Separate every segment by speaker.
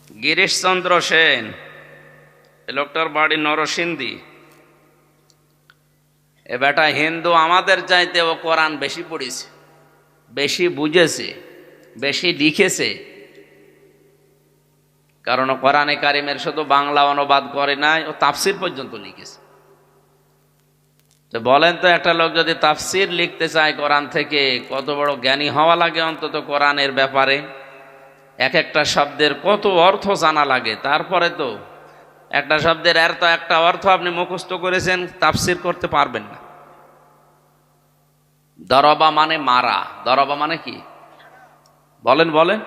Speaker 1: গিরিশচন্দ্র সেন, এ লোকটার বাড়ি নরসিংদী। এ বেটা হিন্দু, আমাদের চাইতে ও কোরআন বেশি পড়েছে, বেশি বুঝেছে, বেশি লিখেছে। কারণ ও কোরআনে কারিমের শুধু বাংলা অনুবাদ করে নাই, ও তাফসির পর্যন্ত লিখেছে। তো বলেন তো, একটা লোক যদি তাফসির লিখতে চায় কোরআন থেকে, কত বড় জ্ঞানী হওয়া লাগে অন্তত কোরআনের ব্যাপারে। এক একটা শব্দের কত অর্থ জানা লাগে। তারপরে তো একটা শব্দের একটা অর্থ আপনি মুখস্থ করেছেন, তাফসির করতে পারবেন না। দরবা মানে মারা। দরবা মানে কি বলেন বলেন?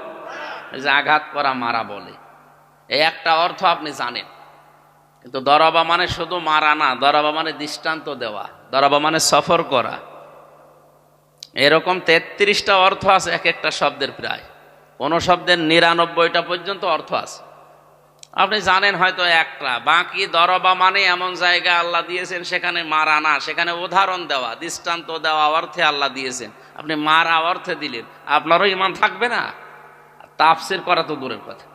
Speaker 1: এই যে আঘাত করা, মারা বলে, এই একটা অর্থ আপনি জানেন। কিন্তু দরবা মানে শুধু মারা না, দরবা মানে দৃষ্টান্ত দেওয়া, দরবা মানে সফর করা। এরকম 33টা অর্থ আছে এক একটা শব্দের। প্রায় কোন শব্দের 99টা পর্যন্ত অর্থ আছে। আপনি জানেন হয়তো একটা, বাকি দরবা মানে এমন জায়গা আল্লাহ দিয়েছেন সেখানে মারা না, সেখানে উদাহরণ দেওয়া, দৃষ্টান্ত দেওয়া অর্থে আল্লাহ দিয়েছেন। আপনি মারা অর্থে দিলেন, আপনারও ঈমান থাকবে না। তাফসীর করা তো দূরের কথা।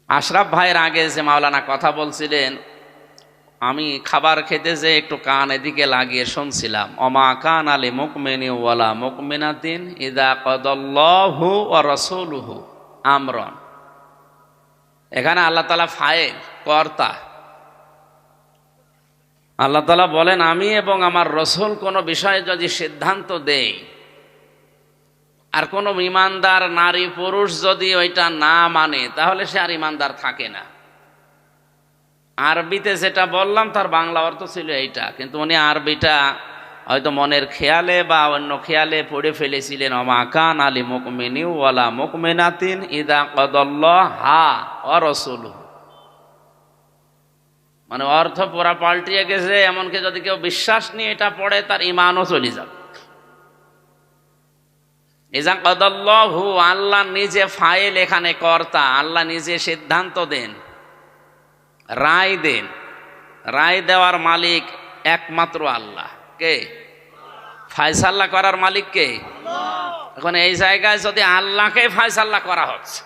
Speaker 1: আশরাফ ভাইয়ের আগে যে মাওলানা কথা বলছিলেন, আমি খাবার খেতে যে একটু কান এদিকে লাগিয়ে শুনছিলাম। অমা কান আলী মুকমিনি ওয়ালা মুকমিনাতিন ইযা কাদাল্লাহু ওয়া রাসূলুহু আমরান। এখানে আল্লাহ তাআলা ফাইল, কর্তা। আল্লাহ তাআলা বলেন, আমি এবং আমার রাসূল কোনো বিষয়ে যদি সিদ্ধান্ত দেই, আর কোনো ঈমানদার নারী পুরুষ যদি ওইটা না মানে, তাহলে সে আর ঈমানদার থাকে না। আরবিতে যেটা বললাম তার বাংলা অর্থ ছিল এইটা, কিন্তু উনি আরবিটা হয়তো মনের খেয়ালে বা অন্য খেয়ালে পড়ে ফেলেছিলেন। ওমা কান আলী মুকমিনি ওয়ালা মুকমিনাতিন ইযা কাদাল্লাহু ওয়া রাসূলুহু। মানে অর্থ পুরা পাল্টিয়ে গেছে। এমনকি যদি কেউ বিশ্বাস নিয়ে এটা পড়ে, তার ঈমানও চলে যাবে। ইযা কাদাল্লাহু, আল্লাহ নিজে ফাইল, এখানে কর্তা। আল্লাহ নিজে সিদ্ধান্ত দেন, রায় দেন। রায় দেওয়ার মালিক একমাত্র আল্লাহ। কে? ফায়সাল্লা করার মালিক কে? এখন এই জায়গায় যদি আল্লাহকে ফায়সাল্লা করা হচ্ছে,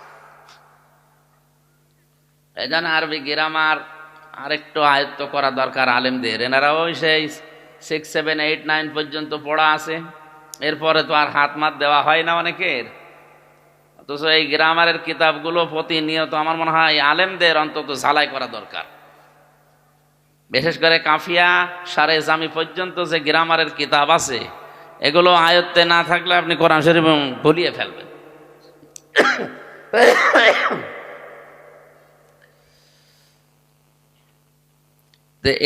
Speaker 1: এই জন্য আরবি গ্রামার আরেকটু আয়ত্ত করা দরকার আলেমদের। এনারাও সেই 6, 7, 8, 9 পর্যন্ত পড়া আছে। এরপরে তো আর হাত মাত দেওয়া হয় না অনেকের। অথচ এই গ্রামারের কিতাবগুলো প্রতিনিয়ত আমার মনে হয় আলেমদের অন্তত ঝালাই করা দরকার। বিশেষ করে কাফিয়া, সারে জামি পর্যন্ত যে গ্রামারের কিতাব আছে, এগুলো আয়ত্তে না থাকলে আপনি কোরআন শরীফ ভুলিয়ে ফেলবেন।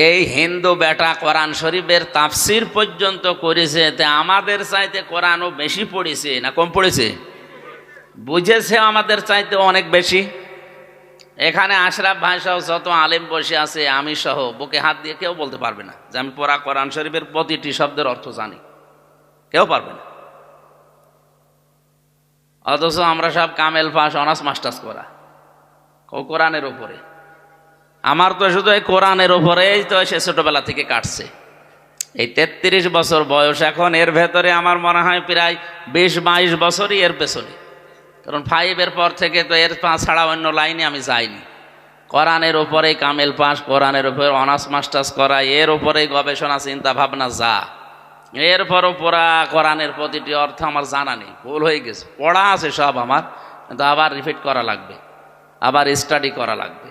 Speaker 1: এই হিন্দু বেটা কোরআন শরীফের তাফসির পর্যন্ত করেছে। তে আমাদের চাইতে কোরআনও বেশি পড়েছে না কম পড়েছে? বুঝেছে আমাদের চাইতে অনেক বেশি। এখানে আশরাফ ভাই সহ যত আলেম বসে আছে, আমি সহ, বুকে হাত দিয়ে কেউ বলতে পারবে না যে আমি পড়া কোরআন শরীফের প্রতিটি শব্দের অর্থ জানি। কেউ পারবে না। অথচ আমরা সব কামেল পাস, অনার্স মাস্টার্স করা কোরআনের উপরে। আমার তো শুধু এই কোরআনের উপরেই তো সে ছোটবেলা থেকে কাটছে। এই 33 বছর বয়স এখন, এর ভেতরে আমার মনে হয় প্রায় 20-22 বছরই এর পেছনে। কারণ 5 পর থেকে তো এর ছাড়া অন্য লাইনে আমি যাইনি। কোরআনের উপরেই কামেল পাস, কোরআনের উপরে অনার্স মাস্টার্স করা, এর উপরেই গবেষণা চিন্তা ভাবনা যা। এরপরও পুরা কোরআনের প্রতিটি অর্থ আমার জানা নেই, ভুল হয়ে গেছে। পড়া আছে সব আমার, কিন্তু আবার রিপিট করা লাগবে, আবার স্টাডি করা লাগবে।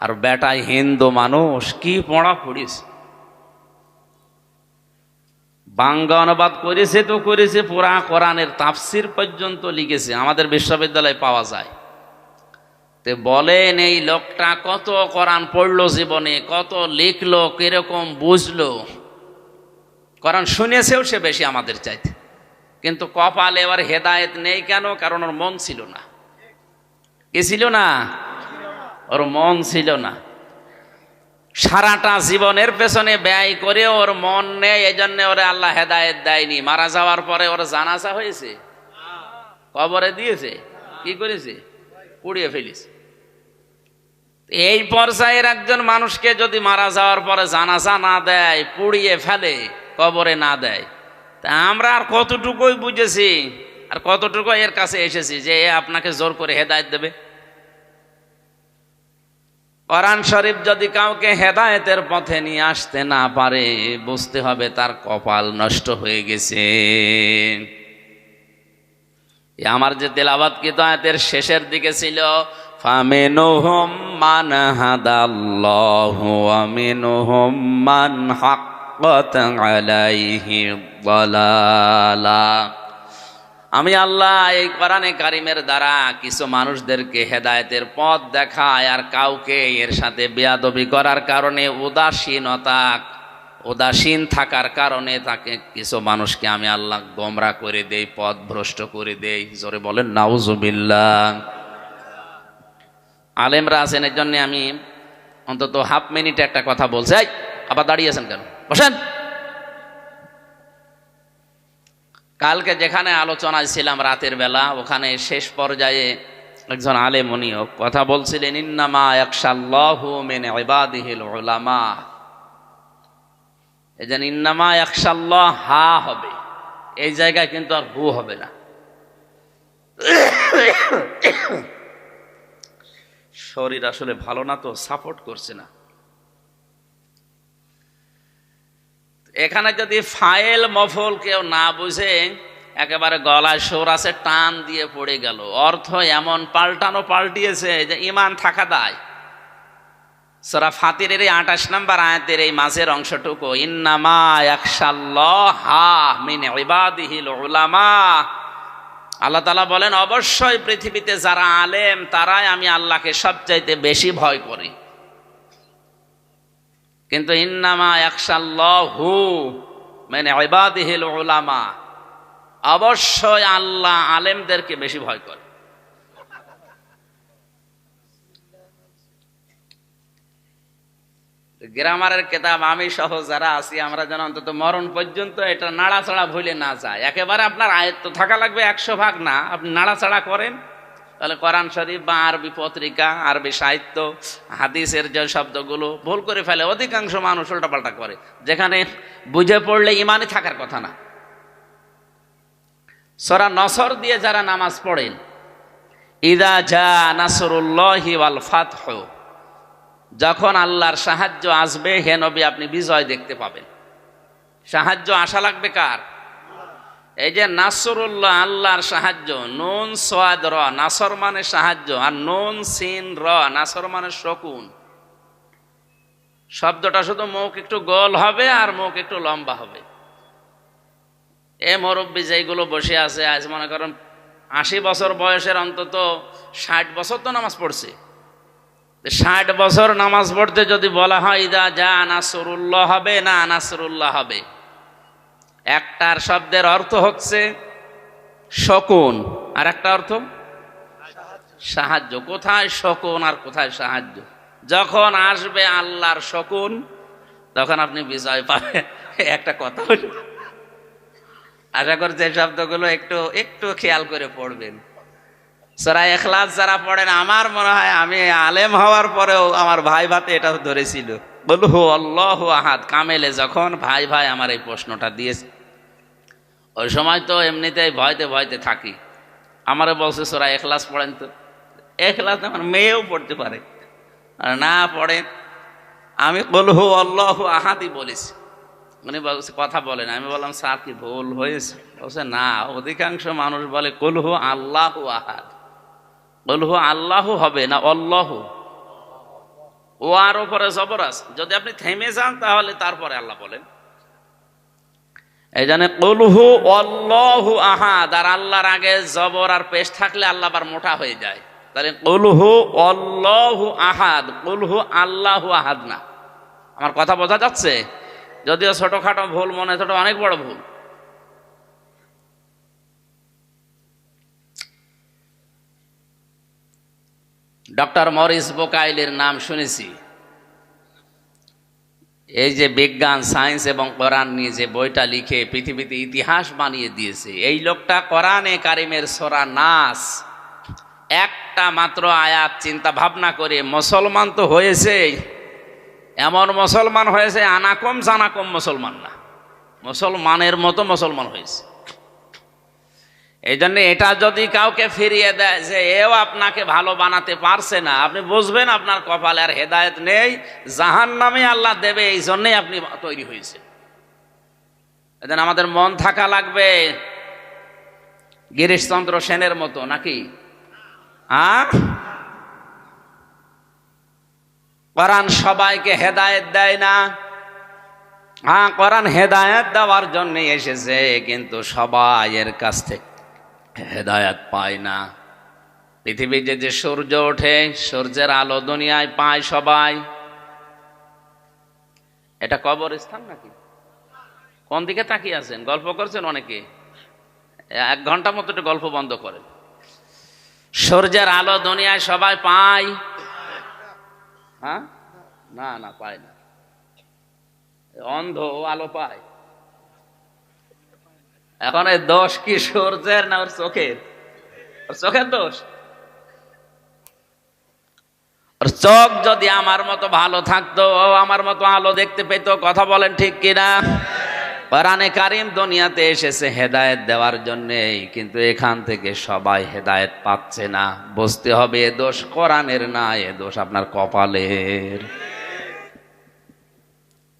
Speaker 1: আর বেটাই হিন্দু মানুষ, কি পড়া পড়িস। বাংলা অনুবাদ করেছে তো করেছে, পুরা কোরআনের তাফসির পর্যন্ত লিখেছে, আমাদের বিশ্ববিদ্যালয়ে পাওয়া যায়। তো বলেন, এই লোকটা কত কোরআন পড়লো জীবনে, কত লিখলো, কিরকম বুঝলো। কোরআন শুনেছেও সে বেশি আমাদের চাইতে, কিন্তু কপালে এবার হেদায়েত নেই। কেন? কারণ ওর মন ছিল না। কি ছিল না? ওর মন ছিল না। সারাটা জীবনের পেছনে ব্যয় করে ওর মন নেই, এই জন্য ওরে আল্লাহ হেদায়েত দেয়নি। মারা যাওয়ার পরে ওর জানাজা হয়েছে, কবরে দিয়েছে, কি করেছে? পুড়িয়ে ফেলিস। এই পর্যায়ের একজন মানুষকে যদি মারা যাওয়ার পরে জানাজা না দেয়, পুড়িয়ে ফেলে, কবরে না দেয়, তা আমরা আর কতটুকুই বুঝেছি আর কতটুকু এর কাছে এসেছি যে এ আপনাকে জোর করে হেদায়েত দেবে? কোরআন শরীফ যদি কাউকে হেদায়েতের পথে নিয়ে আসতে না পারে, বুঝতে হবে তার কপাল নষ্ট হয়ে গেছে। আমার যে তেলাওয়াতকৃত আয়াতের শেষের দিকে ছিল, ফামিনহুম মান হাদাল্লাহু ওয়া মিনহুম মান হাক্কাত আলাইহি যালালা। আমি আল্লাহ এই কোরআনে কারিমের দ্বারা কিছু মানুষদেরকে হেদায়েতের পথ দেখায়, আর কাউকে এর সাথে বেয়াদবি করার কারণে উদাসীন থাকার কারণে তাকে কিছু মানুষকে আমি আল্লাহ গোমরা করে দেই, পথ ভ্রষ্ট করে দেই। জোরে বলেন নাউজুবিল্লাহ। আলেমরা আছেন, এর জন্য আমি অন্তত হাফ মিনিটে একটা কথা বলছি। আবার দাঁড়িয়ে আছেন কেন? বসেন। কালকে যেখানে আলোচনায় ছিলাম রাতের বেলা, ওখানে শেষ পর্যায়ে একজন আলেম উনিও কথা বলছিলেন, ইন্নামা ইয়াখশাল্লাহু মিন ইবাদিহিল উলামা। এই যে ইন্নামা ইয়াখশাল্লাহ হা হবে, এই জায়গায় কিন্তু আর হু হবে না। শরীর আসলে ভালো না, তো সাপোর্ট করছে না। এখানে যদি ফাইল মফল কেউ না বুঝে, একেবারে গলায় সুর আছে, টান দিয়ে পড়ে গেল, অর্থ এমন পাল্টিয়েছে যে ইমান থাকা দায়। সূরা ফাতিরের 28 নম্বর আয়াতের এই মাঝের অংশটুকু, ইন্নামা ইয়াখশাল্লাহা মিন ইবাদিহিল উলামা। আল্লাহ তাআলা বলেন, অবশ্যই পৃথিবীতে যারা আলেম তারাই আমি আল্লাহকে সবচাইতে বেশি ভয় করি। কিন্তু ইন্নামা ইয়াখশাল্লাহু মিন ইবাদিহিল উলামা, অবশ্যই আল্লাহ আলেমদেরকে বেশি ভয় করে। গ্রামারের কিতাব আমি সহ যারা আছি, আমরা যেন অন্তত মরণ পর্যন্ত এটা নাড়াচাড়া ভুলে না যায়। একেবারে আপনার আয়ত্ত থাকা লাগবে 100 ভাগ না, আপনি নাড়াচাড়া করেন তাহলে কোরআন শরীফ বা আরবি পত্রিকা, আরবি সাহিত্য, হাদিসের যে শব্দগুলো ভুল করে ফেলে অধিকাংশ মানুষ উল্টাপাল্টা করে, যেখানে বুঝে পড়লে ইমানে থাকার কথা না। সূরা নসর দিয়ে যারা নামাজ পড়েন, ইযা জা নাসরুল্লাহি ওয়াল ফাতহ, যখন আল্লাহর সাহায্য আসবে হে নবী আপনি বিজয় দেখতে পাবেন। সাহায্য আসা লাগবে কার? এই যে নাসরুল্লাহ, আল্লাহর সাহায্য, নুন সাদ র, নাসর মানে সাহায্য, আর নুন সিন র, নাসর মানে শকুন। শব্দটা শুধু মুখ একটু গোল হবে আর মুখ একটু লম্বা হবে। এ মুরব্বী যেগুলো বসে আছে, আজ মনে করেন 80 বছর বয়সের, অন্তত 60 বছর তো নামাজ পড়ছে। 60 বছর নামাজ পড়তে যদি বলা হয় ইদা যা নাসরুল্লাহ হবে না নাসরুল্লাহ হবে, একটার শব্দের অর্থ হচ্ছে শকুন, আর একটা অর্থ সাহায্য। কোথায় শকুন আর কোথায় সাহায্য? যখন আসবে আল্লাহর শকুন তখন আপনি বিজয় পাবেন। একটা কথা হল, আশা করছি এই শব্দগুলো একটু খেয়াল করে পড়বেন। সূরা ইখলাস যারা পড়েন, আমার মনে হয় আমি আলেম হওয়ার পরেও আমার ভাই ভাতে এটা ধরেছিল, কুল হু আল্লাহু আহাদ কামেলে, যখন ভাই আমার এই প্রশ্নটা দিয়েছে, ওই সময় তো এমনিতেই ভয়তে থাকি। আমারে বলছে সূরা ইখলাস পড়েন, তো ইখলাস আমার মেয়েও পড়তে পারে, আর না পড়েন আমি কুল হু আল্লাহু আহাদই বলেছি। উনি বলছে কথা বলেন, আমি বললাম স্যার কি ভুল হয়েছে? বলছে না, অধিকাংশ মানুষ বলে কুল হু আল্লাহু আহাদ। কুল হু আল্লাহু হবে না অল্লাহু, ও আর উপরে জবর আছে, যদি আপনি থেমে যান তাহলে তারপরে আল্লাহ বলেন। এই জন্য কুল হু আল্লাহু আহাদ, আর আল্লাহর আগে জবর আর পেশ থাকলে আল্লাহ আবার মোটা হয়ে যায়। তাহলে কুল হু আল্লাহু আহাদ, কুল হু আল্লাহু আহাদ না। আমার কথা বোঝা যাচ্ছে? যদিও ছোটখাটো ভুল মনে, ছোট অনেক বড় ভুল। ডক্টর মরিস বোকাইলের নাম শুনেছি। এই যে বিজ্ঞান, সায়েন্স এবং কোরআন নিয়ে যে বইটা লিখে পৃথিবীতে ইতিহাস বানিয়ে দিয়েছে, এই লোকটা কোরআনে কারিমের সূরা নাস একটা মাত্র আয়াত চিন্তা ভাবনা করে মুসলমান তো হয়েছে, এমন মুসলমান হয়েছে আনাকম জানাকম মুসলমান না, মুসলমানের মতো মুসলমান হয়েছে। এই জন্য এটা যদি কাউকে ফিরিয়ে দেয় যে এও আপনাকে ভালো বানাতে পারছে না, আপনি বুঝবেন আপনার কপালে আর হেদায়েত নেই, জাহান্নামে আল্লাহ দেবে, এই জন্যই আপনি তৈরি হয়েছে। এজন্য আমাদের মন থাকা লাগবে গিরিশচন্দ্র সেনের মতো, নাকি? কোরআন সবাইকে হেদায়েত দেয় না। কোরআন হেদায়েত দেওয়ার জন্য এসেছে, কিন্তু সবাই এর কাছ থেকে হেদায়েত পায় না। পৃথিবীতে যে সূর্য ওঠে, সূর্যের আলো দুনিয়ায় পায় সবাই। এটা কবরস্থান নাকি? কোন দিকে তাকিয়ে আছেন? গল্প করছেন অনেকে, 1 ঘন্টা মতো একটু গল্প বন্ধ করেন। সূর্যের আলো দুনিয়ায় সবাই পায়? না না, পায় না। অন্ধ আলো পায়। এখন এই দোষ কি সূর্যের না ওর চোখের? ওর চোখের দোষ। ওর চোখ যদি আমার মতো ভালো থাকতো, ও আমার মতো আলো দেখতে পেত। কথা বলেন ঠিক কিনা? কোরআনে কারীম দুনিয়াতে এসেছে হেদায়েত দেওয়ার জন্যই, কিন্তু এখান থেকে সবাই হেদায়েত পাচ্ছে না। বুঝতে হবে এ দোষ কোরআনের না, এ দোষ আপনার কপালের।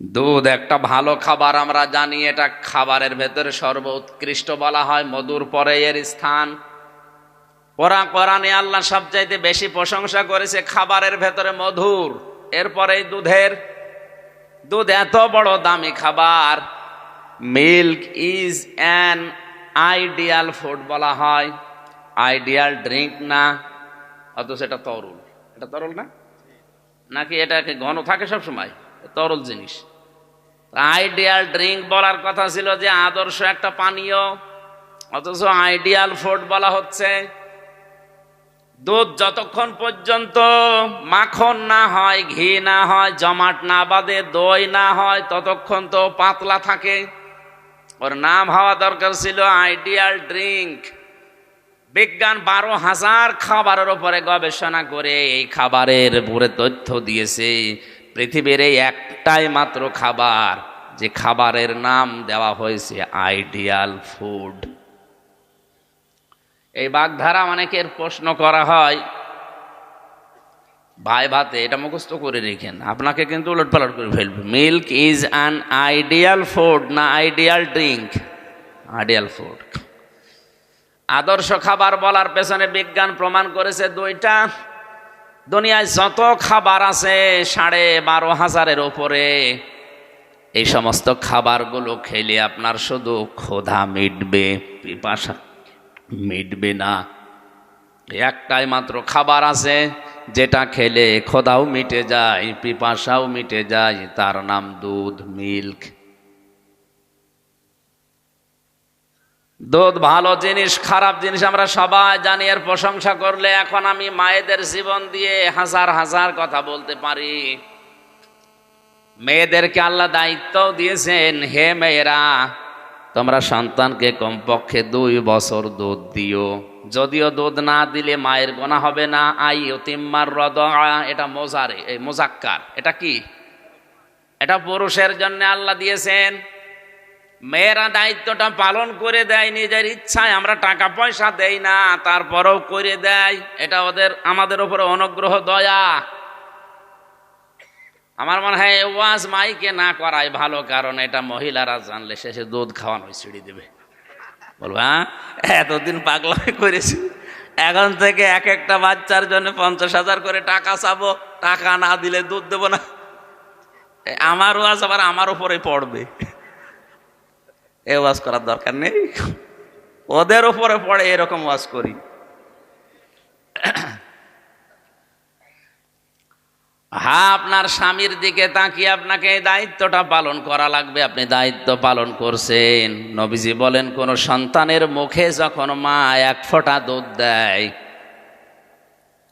Speaker 1: দুধ একটা ভালো খাবার, আমরা জানি এটা খাবারের ভেতরে সর্বোৎকৃষ্ট বলা হয়, মধুর পরে এর স্থান। কোরআনে আল্লাহ সবচাইতে বেশি প্রশংসা করেছে খাবারের ভেতরে মধুর, এরপরে দুধের। দুধ এত বড় দামি খাবার। Milk is an ideal food বলা হয়, আইডিয়াল ড্রিঙ্ক না, অথচ এটা তরল। এটা তরল না নাকি? এটাকে ঘন থাকে সব সময়, তরল জিনিস। আইডিয়াল ড্রিঙ্ক বলার কথা ছিল যে আদর্শ একটা পানীয়, অথচ আইডিয়াল ফুড বলা হচ্ছে। দুধ যতক্ষণ পর্যন্ত মাখন না হয়, ঘি না হয়, জমাট না বাঁধে, দই না হয়, ততক্ষণ তো পাতলা থাকে। ওর নাম হওয়া দরকার ছিল আইডিয়াল ড্রিঙ্ক। বিজ্ঞান 12,000 খাবারের উপরে গবেষণা করে এই খাবারের উপরে তথ্য দিয়েছে। পৃথিবীর এই একটাই মাত্র খাবার যে খাবারের নাম দেওয়া হয়েছে আইডিয়াল ফুড। এই বাগধারা অনেকের প্রশ্ন করা হয় ভাই ভাতে, এটা মুখস্থ করে রেখেন, আপনাকে কিন্তু উলটপালট করে ফেলবে। Milk is an ideal food না আইডিয়াল ড্রিঙ্ক? Ideal food. আদর্শ খাবার বলার পেছনে বিজ্ঞান প্রমাণ করেছে দুইটা। দুনিয়ায় যত খাবার আছে 12,500-এর উপরে, এই সমস্ত খাবারগুলো খেলে আপনার শুধু ক্ষুধা মিটবে, পিপাসা মিটবে না। একটাই মাত্র খাবার আছে যেটা খেলে ক্ষুধাও মিটে যায়, পিপাসাও মিটে যায়, তার নাম দুধ, মিল্ক। দুধ ভালো জিনিস, খারাপ জিনিস আমরা সবাই জানি। এর প্রশংসা করলে এখন আমি মায়েদের জীবন দিয়ে হাজার হাজার কথা বলতে পারি। মেয়েদেরকে আল্লাহ দায়িত্ব দিয়েছেন, হে মেয়েরা, তোমরা সন্তানকে কমপক্ষে 2 বছর দুধ দিও। যদিও দুধ না দিলে মায়ের গোনা হবে না। আইয়ুতিম্মার রদা, এটা মোজারে, এই মোজাক্কার। এটা কি? এটা পুরুষের জন্য আল্লাহ দিয়েছেন। মেয়েরা দায়িত্বটা পালন করে দেয় নিজের ইচ্ছায়। আমরা টাকা পয়সা দেই না, তারপরেও করে দেয়। এটা আমাদের উপরে অনুগ্রহ, দয়া। আমার মনে হয় ওয়াজ মাইকে না করাই ভালো, কারণ এটা মহিলারা জানলে শেষে দুধ খাওয়ানো ছিঁড়ে দেবে। বলবো এতদিন পাগলামি করেছি, এখন থেকে এক একটা বাচ্চার জন্য 50,000 করে টাকা চাবো, টাকা না দিলে দুধ দেবো না। আমার ওয়াজ আবার আমার উপরে পড়বে। এ ওয়াজ করার দরকার নেই, ওদের উপরে পড়ে এরকম ওয়াজ করি। হ্যাঁ, আপনার স্বামীর দিকে তাকিয়ে আপনাকে এই দায়িত্বটা পালন করা লাগবে। আপনি দায়িত্ব পালন করছেন। নবীজি বলেন, কোন সন্তানের মুখে যখন মা 1 ফোঁটা দুধ দেয়,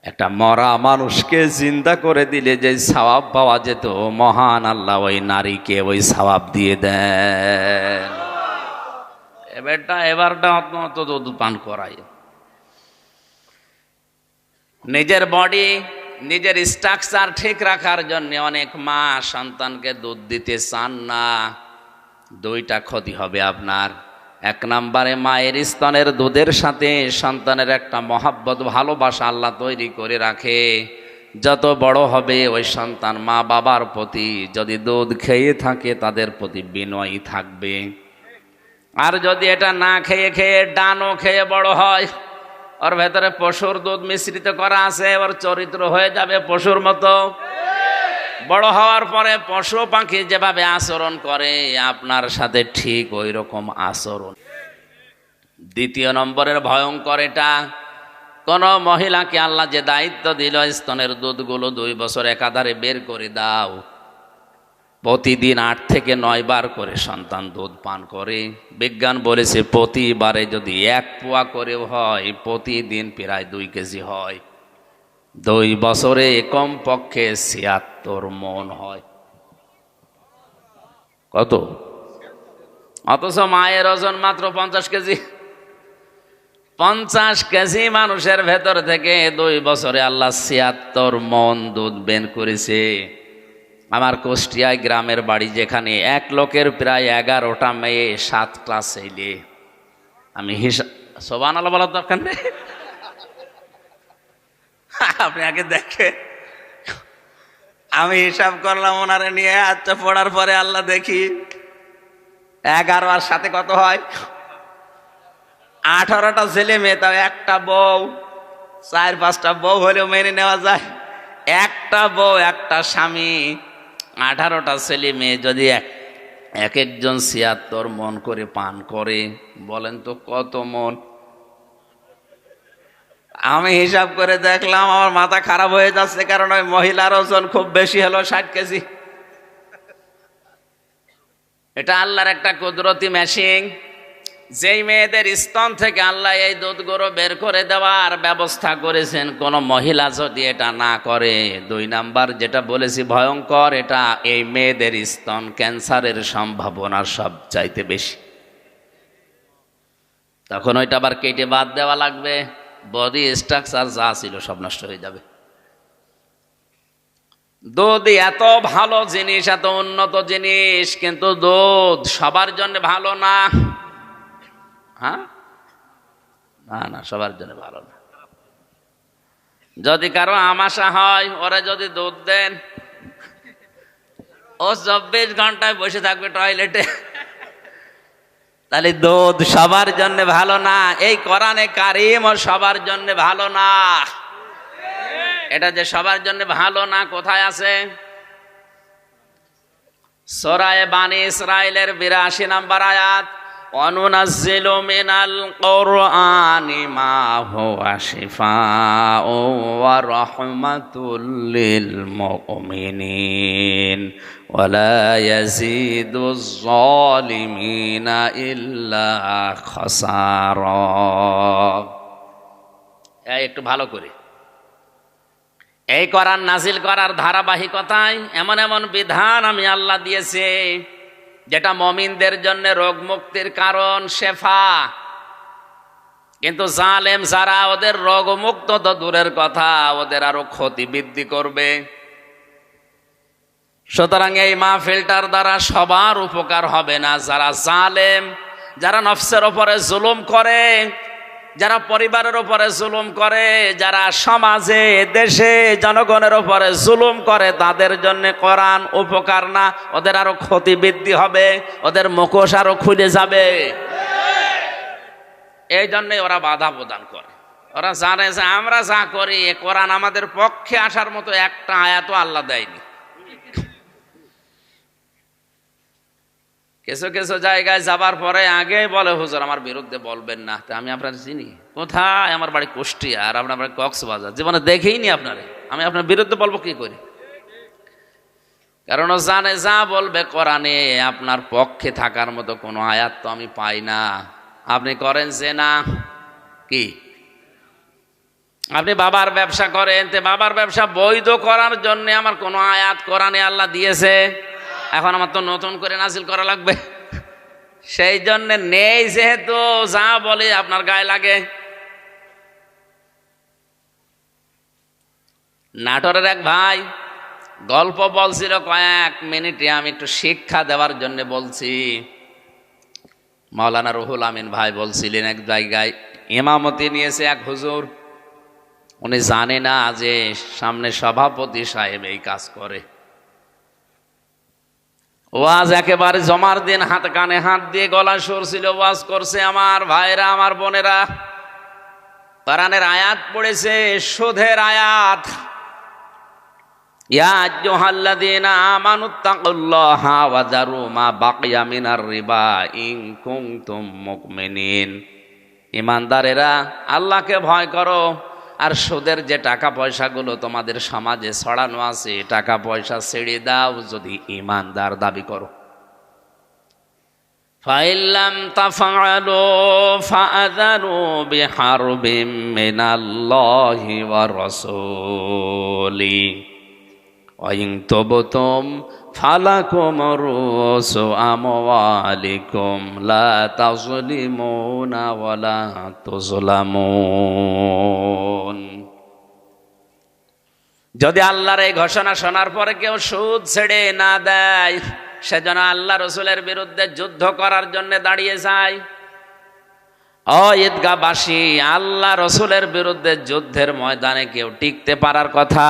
Speaker 1: একটা মরা মানুষকে জিন্দা করে দিলে যে সওয়াব পাওয়া যেত, মহান আল্লাহ ওই নারীকে ওই সওয়াব দিয়ে দেন। এবারটা অত দুধ পান করাই। নিজের বডি, নিজের স্ট্রাকচার ঠিক রাখার জন্য অনেক মা সন্তানকে দুধ দিতে চান না। 2টা ক্ষতি হবে আপনার। এক নম্বরে মায়ের স্তনের দুধের সাথে সন্তানের একটা মহাব্বত ভালোবাসা আল্লাহ তৈরি করে রাখে। যত বড় হবে ওই সন্তান মা বাবার প্রতি যদি দুধ খেয়ে থাকে তাদের প্রতি বিনয়ী থাকবে। আর যদি এটা না খেয়ে খেয়ে ডানো খেয়ে বড় হয়, ওর ভেতরে পশুর দুধ মিশ্রিত করা আছে, ওর চরিত্র হয়ে যাবে পশুর মতো। বড় হওয়ার পরে পশু পাখি যেভাবে আচরণ করে আপনার সাথে ঠিক ওই রকম আচরণ। দ্বিতীয় নম্বরের ভয়ঙ্কর এটা, কোন মহিলাকে আল্লাহ যে দায়িত্ব দিল স্তনের দুধগুলো 2 বছর একাধারে বের করে দাও, প্রতিদিন 8 থেকে 9 বার করে সন্তান দুধ পান করে। বিজ্ঞান বলেছে প্রতিবারে যদি 1 পোয়া করে হয়, প্রতিদিন প্রায় 2 কেজি হয়। 2 বছরে কমপক্ষে 76 মণ হয়। কত? অথচ মায়ের ওজন মাত্র 50 কেজি। 50 কেজি মানুষের ভেতর থেকে 2 বছরে আল্লাহ 76 মণ দুধ বের করেছে। আমার কুষ্টিয়ায় গ্রামের বাড়ি, যেখানে এক লোকের প্রায় 11টা মেয়ে, 7টা ছেলে। আমি হিসাব, সুবহানাল্লাহ বলার দরকার নেই, আপনি আগে দেখে। আমি হিসাব করলাম ওনারে নিয়ে, আচ্ছা পড়ার পরে আল্লাহ দেখি 11 আর 7 কত হয়? 18টা ছেলে মেয়ে, তাও একটা বউ। 4-5টা বউ হলেও মেনে নেওয়া যায়, একটা বউ একটা স্বামী, 18টা ছেলে মেয়ে যদি এক একজন 76 মণ করে পান করে, বলেন তো কত মণ? আমি হিসাব করে দেখলাম, আমার মাথা খারাপ হয়ে যাচ্ছে, কারণ ওই মহিলার ওজন খুব বেশি হলো 60 কেজি। এটা আল্লাহর একটা কুদরতি মেশিন। যেই মেয়েদের স্তন থেকে আল্লাহ এই দুধগুলো বের করে দেওয়ার ব্যবস্থা করেছেন, কোন মহিলা যদি এটা না করে, 2 নাম্বার যেটা বলেছি ভয়ঙ্কর, এটা এই মেয়েদের স্তন ক্যান্সারের সম্ভাবনা সবচাইতে বেশি। তখন ওইটা আবার কেটে বাদ দেওয়া লাগবে, বডি স্ট্রাকচার যা ছিল সব নষ্ট হয়ে যাবে। দুধ এত ভালো জিনিস, এত উন্নত জিনিস, কিন্তু দুধ সবার জন্য ভালো না। হ্যাঁ, না না, সবার জন্য ভালো না। যদি কারো আমাশা হয়, ওরা যদি দুধ দেন, ও 24 ঘন্টায় বসে থাকবে টয়লেটে, তাহলে দুধ সবার জন্য ভালো না। এই কোরআনে কারীম সবার জন্য ভালো না। এটা যে সবার জন্য ভালো না, কোথায় আছে? সূরা বানী ইসরাঈলের 82 নম্বর আয়াত, অনুনাজ্জিলু মিনাল কুরআনি মা হুয়া শিফাউ ওয়া রাহমাতুল লিল মুমিনিন ওয়া লা ইয়াজিদুজ যালিমিনা ইল্লা খাসারা। একটু ভালো করে, এই কোরআন নাজিল করার ধারাবাহিকতায় এমন এমন বিধান আমি আল্লাহ দিয়েছি যেটা মুমিনদের জন্য রোগ মুক্তির কারণ, শেফা। কিন্তু জালেম যারা, ওদের রোগ মুক্ত তো দূরের কথা, ওদের আরো ক্ষতি বৃদ্ধি করবে। সুতরাং এই মাহফিলটার দ্বারা সবার উপকার হবে না। যারা জালেম, যারা নফসের উপরে জুলুম করে, যারা পরিবারের উপরে জুলুম করে, যারা সমাজে দেশে জনগণের উপরে জুলুম করে, তাদের জন্য কোরআন উপকার না, ওদের আরো ক্ষতি বৃদ্ধি হবে, ওদের মুখোশ আরো খুলে যাবে। এই জন্যই ওরা বাধা প্রদান করে। ওরা জানে যে আমরা যা করি, কোরআন আমাদের পক্ষে আসার মতো একটা আয়াতও আল্লাহ দেয়নি। কিছু কিছু জায়গায় যাবার পরে আগে বলে, হুজুর আমার বিরুদ্ধে বলবেন না। তা আমি আপনার চিনি কোথায়? আমার বাড়ি কুষ্টিয়া, আর আপনার বাড়ি কক্সবাজার, জীবনে দেখেইনি আপনারে, আমি আপনার বিরুদ্ধে বলবো কি করে? কারণ ও জানে যা বলবে কোরআনে আপনার পক্ষে থাকার মতো কোনো আয়াত তো আমি পাই না। আপনি করেন যে না কি, আপনি বাবার ব্যবসা করেন, তে বাবার ব্যবসা বৈধ করার জন্য আমার কোনো আয়াত কোরআনে আল্লাহ দিয়েছে? এখন আমার তো নতুন করে নাজিল করা লাগবে। সেই জন্য নেই, যেহেতু যা বলে আপনার গায়ে লাগে। নাটোরের এক ভাই গল্প বলছিল কয়েক মিনিটে, আমি একটু শিক্ষা দেওয়ার জন্য বলছি। মাওলানা রুহুল আমিন ভাই বলছিলেন, এক জায়গায় ইমামতি নিয়েছে এক হুজুর, উনি জানে না যে সামনে সভাপতি সাহেব এই কাজ করে। ওয়াজ একেবারে জমার দিন, হাত কানে হাত দিয়ে গলা সরছিল, ওয়াজ করছে। আমার ভাইরা, আমার বোনেরা, কোরআনের আয়াত পড়েছে, সুদের আয়াত। ইয়া আইয়ুহাল্লাযীনা আমানুত্তাকুল্লাহা ওয়া যারু মা বাকিয়া মিনার রিবা ইন কুনতুম মুমিনিন। ঈমানদারেরা, আল্লাহকে ভয় করো, আর সুদের যে টাকা পয়সাগুলো তোমাদের সমাজে ছড়ানো আছে, টাকা পয়সা ছেড়ে দাও যদি ঈমানদার দাবি করো। ফাইল্লাম তাফআলু ফাআযানু বিহারবিম মিনাল্লাহি ওয়া রাসূলি ওয়া ইন তুবতুম ফালাকুম রুউসু আমওয়ালিকুম লা তাযলিমুনা ওয়া লা তুযলামুন। যদি আল্লাহর এই ঘোষণা শোনার পরে কেউ সুদ ছেড়ে না দেয়, সেজন্য আল্লাহ রসুলের বিরুদ্ধে যুদ্ধ করার জন্য দাঁড়িয়ে যায়। ও ঈদগাহবাসী, আল্লাহ রসুলের বিরুদ্ধে যুদ্ধের ময়দানে কেউ টিকতে পারার কথা?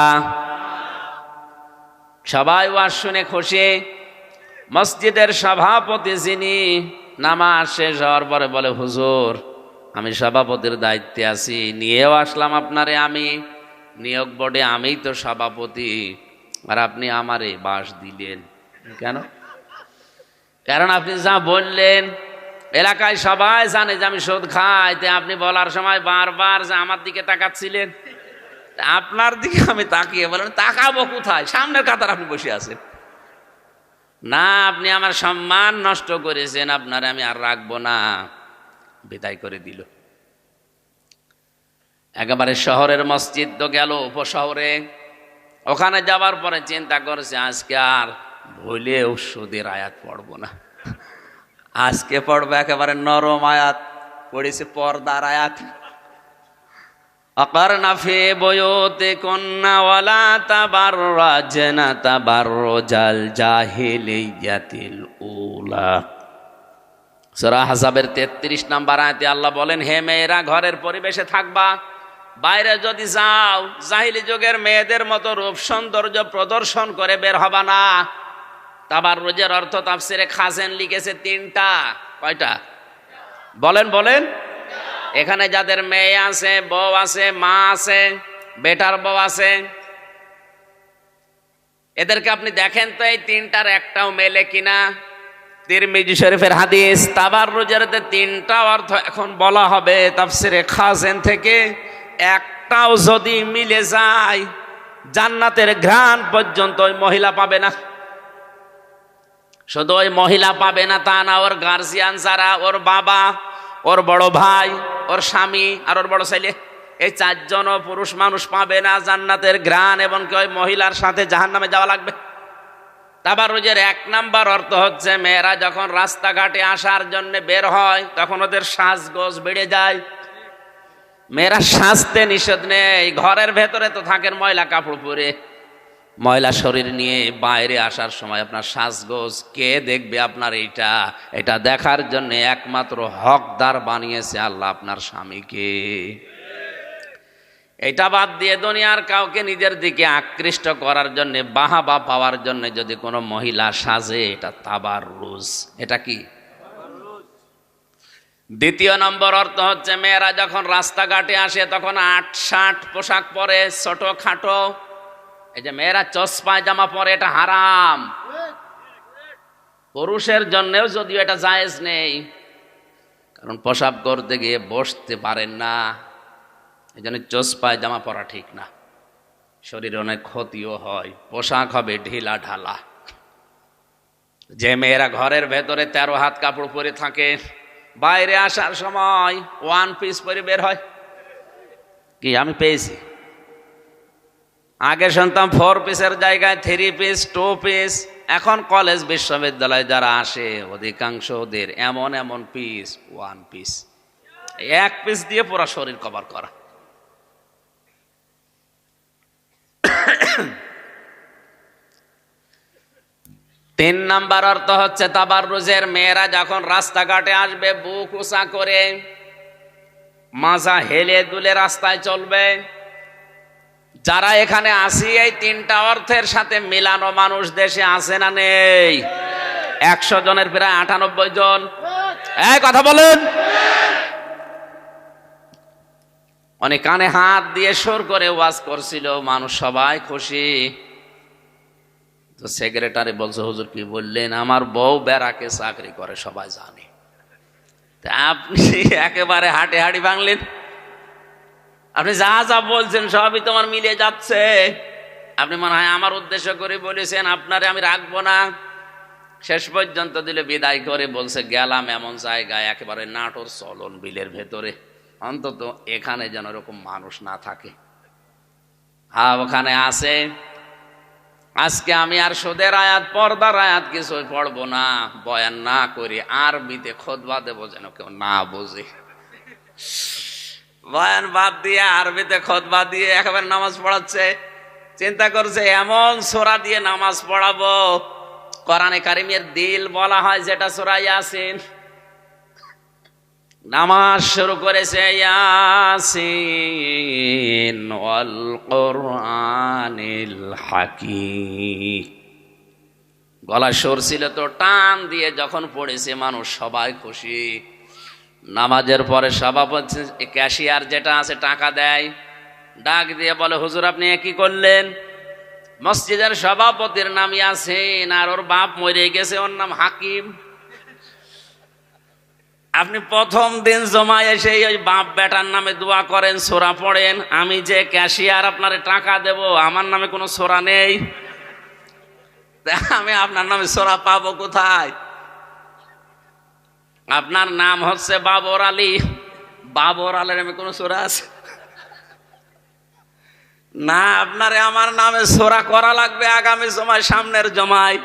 Speaker 1: সবাই ওয়াজ শুনে খুশি। মসজিদের সভাপতি যিনি, নামাজ শেষ হওয়ার পরে বলে, হুজুর আমি সভাপতির দায়িত্বে আছি, নিয়েও আসলাম আপনারে, আমি নিয়োগ বোর্ডে আমিই তো সভাপতি, আর আপনি আমারে বাস দিলেন কেন? কারণ আপনি যা বললেন এলাকায় সবাই জানে যে আমি সুদ খাই, তে আপনি বলার সময় বারবার যে আমার দিকে তাকাচ্ছিলেন, আপনার দিকে আমি তাকিয়ে বলেন, তাকাবো কোথায়? সামনের কাতার আপনি বসে আছেন না, আপনি আমার সম্মান নষ্ট করেছেন, আপনারে আমি আর রাখবো না, বিদায় করে দিল। একেবারে শহরের মসজিদ তো গেল উপশহরে, ওখানে যাবার পরে চিন্তা করেছে আজকে আর ভুলেও সুদের আয়াত পড়বো না, আজকে পড়বো একেবারে নরম আয়াত, পড়েছে পর্দার আয়াত। আকারনা ফি বুয়ুতিকুন্না ওয়ালা তাবাররাজনা তাবাররুজাল জাহিলিয়াতিল উলা। সূরা আহজাবের 33 নম্বর আয়াতে আল্লাহ বলেন, হে মেয়েরা, ঘরের পরিবেশে থাকবা, বাইরে যদি যাও জাহিলি যুগের মেয়েদের মতো রূপ সৌন্দর্য প্রদর্শন করে বের হবা না। তাবাররুজের অর্থ তাফসিরে খাজেন লিখেছে 3টা। কয়টা বলেন বলেন? এখানে যাদের মেয়ে আছে, বউ আছে, মা আছে, বেটার বউ আছে, এদেরকে আপনি দেখেন তো এই 3টার একটাও মেলে কিনা। তিরমিজি শরীফের হাদিস। তাবাররুজের 3টা অর্থ এখন বলা হবে তাফসিরে খাজেন থেকে, একটাও যদি মিলে যায় জান্নাতের ঘ্রাণ পর্যন্ত ওই মহিলা পাবে না। শুধু ওই মহিলা পাবে না তা না, ওর গার্জিয়ান যারা, ওর বাবা, ওর বড় ভাই, ওর স্বামী আর ওর বড় ছেলে, এই 4 জনও পুরুষ মানুষ পাবে না জান্নাতের ঘ্রাণ, এবং কি ওই মহিলার সাথে জাহান্নামে যাওয়া লাগবে। তাবাররুজের 1 নাম্বার অর্থ হচ্ছে, মেয়েরা যখন রাস্তাঘাটে আসার জন্য বের হয় তখন ওদের সাজগোজ বেড়ে যায়। মেয়েরা সাজতে নিষেধ নেই, ঘরের ভেতরে তো থাকেন ময়লা কাপড় পরে, ময়লা শরীর নিয়ে বাইরে আসার সময় আপনার সাজগোজ কে দেখবে? আপনার এটা দেখার জন্য একমাত্র হকদার বানিয়েছে আল্লাহ, আপনার স্বামীকে। এটা বাদ দিয়ে দুনিয়ার কাউকে নিজের দিকে আকৃষ্ট করার জন্য, বাহাবা পাওয়ার জন্য যদি কোনো মহিলা সাজে, এটা তাবাররুজ। এটা কি? 2 নম্বর অর্থ হচ্ছে, মেয়েরা যখন রাস্তাঘাটে আসে তখন 8-60 পোশাক পরে, ছোট খাটো। এই যে মেয়েরা চশমা জামা পরে, এটা হারাম। পুরুষের জন্যও যদিও এটা জায়েজ নেই, কারণ প্রসাব করতে গিয়ে বসতে পারেন না, এই জন্য চশমায় জামা পরা ঠিক না, শরীরে অনেক ক্ষতিও হয়। পোশাক হবে ঢিলা ঢালা। যে মেয়েরা ঘরের ভেতরে 13 হাত কাপড় পরে থাকে, বাইরে আসার সময় 1 পিস পরে বের হয়। কি আমি পেয়েছি? আগে শুনতাম 4 পিসের জায়গায় 3 পিস, 2 পিস। এখন কলেজ বিশ্ববিদ্যালয়ে যারা আসে অধিকাংশ ওদের এমন এমন পিস, 1 পিস, 1 পিস দিয়ে পুরো শরীর কভার করা। তিন নাম্বার অর্থ হচ্ছে তাবাররুজের, মেয়েরা যখন রাস্তাঘাটে আসবে বুক উঁচা করে মাজা হেলে দুলে রাস্তায় চলবে। যারা এখানে আসি এই তিনটা অর্থের সাথে মিলানো মানুষ দেশে আছে না নেই? 100 জনের প্রায় 98 জন। এই কথা বলেন। অনেক কানে হাত দিয়ে সুর করে ওয়াজ করছিল, মানুষ সবাই খুশি। তো সেক্রেটারি বলছে, হুজুর কি বললেন? আমার বউ ব্যারাকে চাকরি করে, সবাই জানে। তা আপনি একেবারে হাটে হাড়ি ভাঙলেন। আপনি যা যা বলছেন সবই তোমার মিলে যাচ্ছে। আপনি মনে হয় আমার উদ্দেশ্য করে বলেছেন, আপনারে আমি রাখবো না। শেষ পর্যন্ত দিলে বিদায় করে বলছে, গেলাম এমন জায়গায় একেবারে নাটোর চলন বিলের ভেতরে, অন্তত এখানে যেন এরকম মানুষ না থাকে। হ্যাঁ, ওখানে আছে। আজকে আমি আর সুদের আয়াত, পর্দার আয়াত কিছু পড়বো না, বয়ান না করি, আরবিতে খুতবা দেবো যেন কেউ না বোঝে। বয়ান বাদ দিয়ে আরবিতে খুতবা দিয়ে একেবারে নামাজ পড়াচ্ছে। চিন্তা করছে এমন সূরা দিয়ে নামাজ পড়াবো, কোরআনে কারিমের দিল বলা হয় যেটা সূরা ইয়াসিন। নামাজ শুরু করেছে, ইয়াসিন ওয়াল কুরআনিল হাকীম। গলা সুর ছিল তো, টান দিয়ে যখন পড়েছে মানুষ সবাই খুশি। নামাজের পরে সভাপতি, ক্যাশিয়ার যেটা আছে টাকা দেয়, ডাক দিয়ে বলে, হুজুর আপনি কি করলেন? মসজিদের সভাপতির নাম ইয়াসিন, আর ওর বাপ মরে গেছে, ওর নাম হাকিম। আপনি প্রথম দিন জমায় এসে ওই বাপ বেটার নামে দোয়া করেন, সূরা পড়েন। আমি যে ক্যাশিয়ার আপনারে টাকা দেব, আমার নামে কোনো সূরা নেই, আমি আপনার নামে সূরা পাবো কোথায়? আপনার নাম হচ্ছে বাবর আলী, বাবর আলীর নামে কোনো সূরা আছে না? আপনারে আমার নামে সূরা করা লাগবে আগামী জমায়, সামনের জমায়।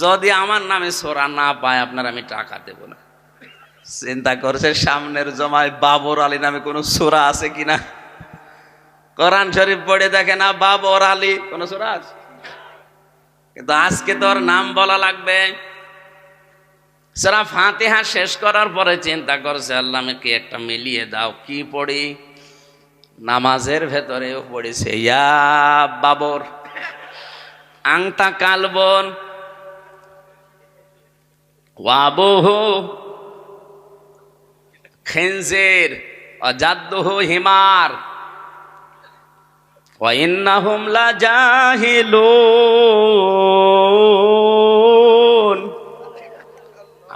Speaker 1: যদি আমার নামে সূরা না পায় আপনার আমি টাকা দেব না। চিন্তা করছে সামনের জমায় বাবর আলী নামে কোন সূরা আছে কিনা। কোরআন শরীফ পড়ে দেখে না বাবর আলী কোন সূরা আছে, কিন্তু আজকে তোর নাম বলা লাগবে। সূরা ফাতিহা শেষ করার পরে চিন্তা করছে, আল্লাহ আমাকে একটা মিলিয়ে দাও, কি পড়ি? নামাজের ভেতরেও পড়েছে ইয়া বাবর আংতা কালবন ওয়াবুহু খিনজির ওয়াজাদ্দুহু হিমার ওয়া ইন্নাহুম লাজাহিলুন।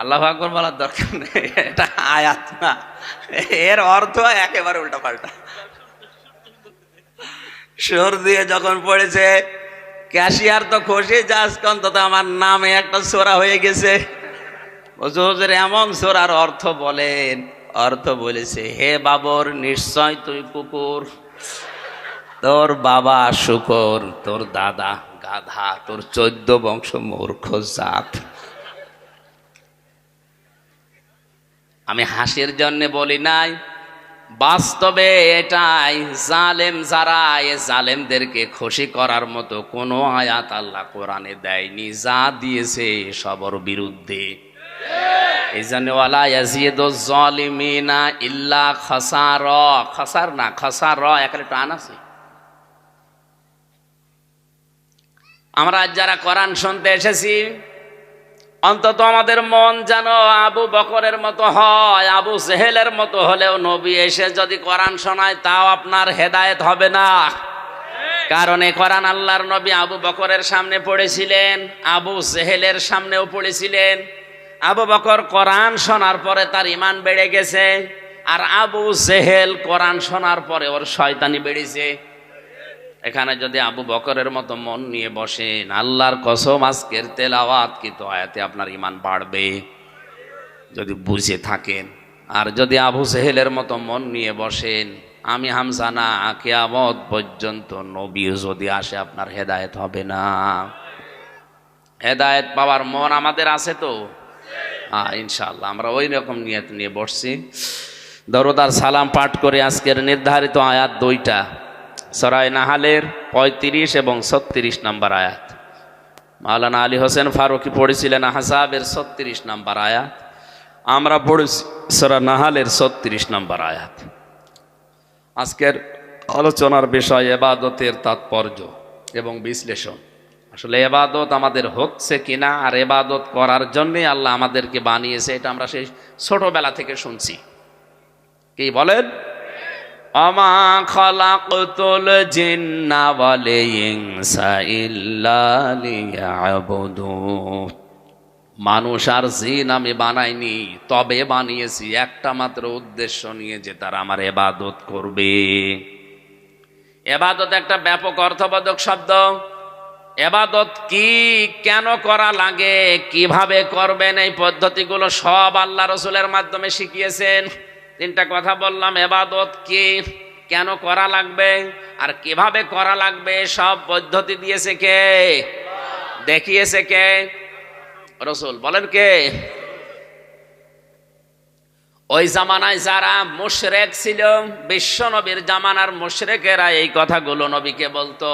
Speaker 1: আল্লাহু আকবার বলার দরকার নেই, এটা আয়াত না, এর অর্থ একেবারে উল্টা পাল্টা। সুর দিয়ে যখন পড়েছে, ক্যাশিয়ার তো খুশি, আজকে অন্তত আমার নামে একটা সূরা হয়ে গেছে। হুজুর এমন সূরার অর্থ বলেন। অর্থ বলেছে, হে বাবর নিশ্চয় তুই কুকুর, তোর বাবা শুকর, তোর দাদা গাধা, তোর 14 বংশ মূর্খ জাত। আমি হাসির জন্য বলি নাই, বাস্তবে এটাই। জালেম যারা, এ জালেমদেরকে খুশি করার মতো কোনো আয়াত আল্লাহ কোরআনে দেয়নি, যা দিয়েছে সবর বিরুদ্ধে। এই জন্য ওয়ালা ইয়াজিদুজ জালিমিনা ইল্লা খাসারা, খাসার না খাসারা, এখানে টান আছে। আমরা যারা কোরআন শুনতে এসেছি, অন্তত আমাদের মন যেন আবু বকরের মতো হয়। আবু জেহেলের মতো হলেও নবী এসে যদি কোরআন শোনায়, তাও আপনার হেদায়েত হবে না। কারণ এই কোরআন আল্লাহর নবী আবু বকরের সামনে পড়েছিলেন, আবু জেহেলের সামনেও পড়েছিলেন। আবু বকর কোরআন শোনার পরে তার ঈমান বেড়ে গেছে, আর আবু জেহেল কোরআন শোনার পরে ওর শয়তানি বেড়েছে। এখানে যদি আবু বকরের মতো মন নিয়ে বসেন, আল্লাহর কসম আজকের তেলাওয়াত কিন্তু আয়াতে আপনার ঈমান বাড়বে যদি বুঝে থাকেন। আর যদি আবু জেহেলের মতো মন নিয়ে বসেন, আমি হামজা না, কিয়ামত পর্যন্ত নবী যদি আসে আপনার হেদায়েত হবে না। হেদায়েত পাওয়ার মন আমাদের আছে তো? ইনশাআল্লাহ আমরা ওই রকম নিয়ত নিয়ে বসছি। দরুদ আর সালাম পাঠ করে আজকের নির্ধারিত আয়াত 2টা, সূরা নাহালের 35 এবং 36 নম্বর আয়াত। মাওলানা আলী হোসেন ফারুকী পড়েছিলেন আহজাবের 36 নম্বর আয়াত, আমরা পড়েছি সূরা নাহালের 36 নম্বর আয়াত। আজকের আলোচনার বিষয় ইবাদতের তাৎপর্য এবং বিশ্লেষণ। আসলে ইবাদত আমাদের হচ্ছে কিনা, আর ইবাদত করার জন্যে আল্লাহ আমাদেরকে বানিয়েছে, এটা আমরা সেই ছোটবেলা থেকে শুনছি। কি বলেন? আমা খালাকতুল জিন্না ওয়াল ইনসা ইল্লা লিয়াবুদুন। মানুষ আর জিন আমি বানাইনি, তবে বানিয়েছি একটা মাত্র উদ্দেশ্য নিয়ে, যে তারা আমার ইবাদত করবে। ইবাদত একটা ব্যাপক অর্থবোধক শব্দ। ইবাদত কি, কেন করা লাগে, কিভাবে করবেন, এই পদ্ধতিগুলো সব আল্লাহ রসুলের মাধ্যমে শিখিয়েছেন। তিনটা কথা বললাম, ইবাদত কি, কেন করা লাগবে, আর কিভাবে করা লাগবে, সব পদ্ধতি দিয়েছে কে, দেখিয়েছে কে? রসুল। বলেন কে? ওই জামানায় যারা মুশরিক ছিল, বিশ্ব নবীর জামানার মুশরিকেরা এই কথাগুলো নবীকে বলতো।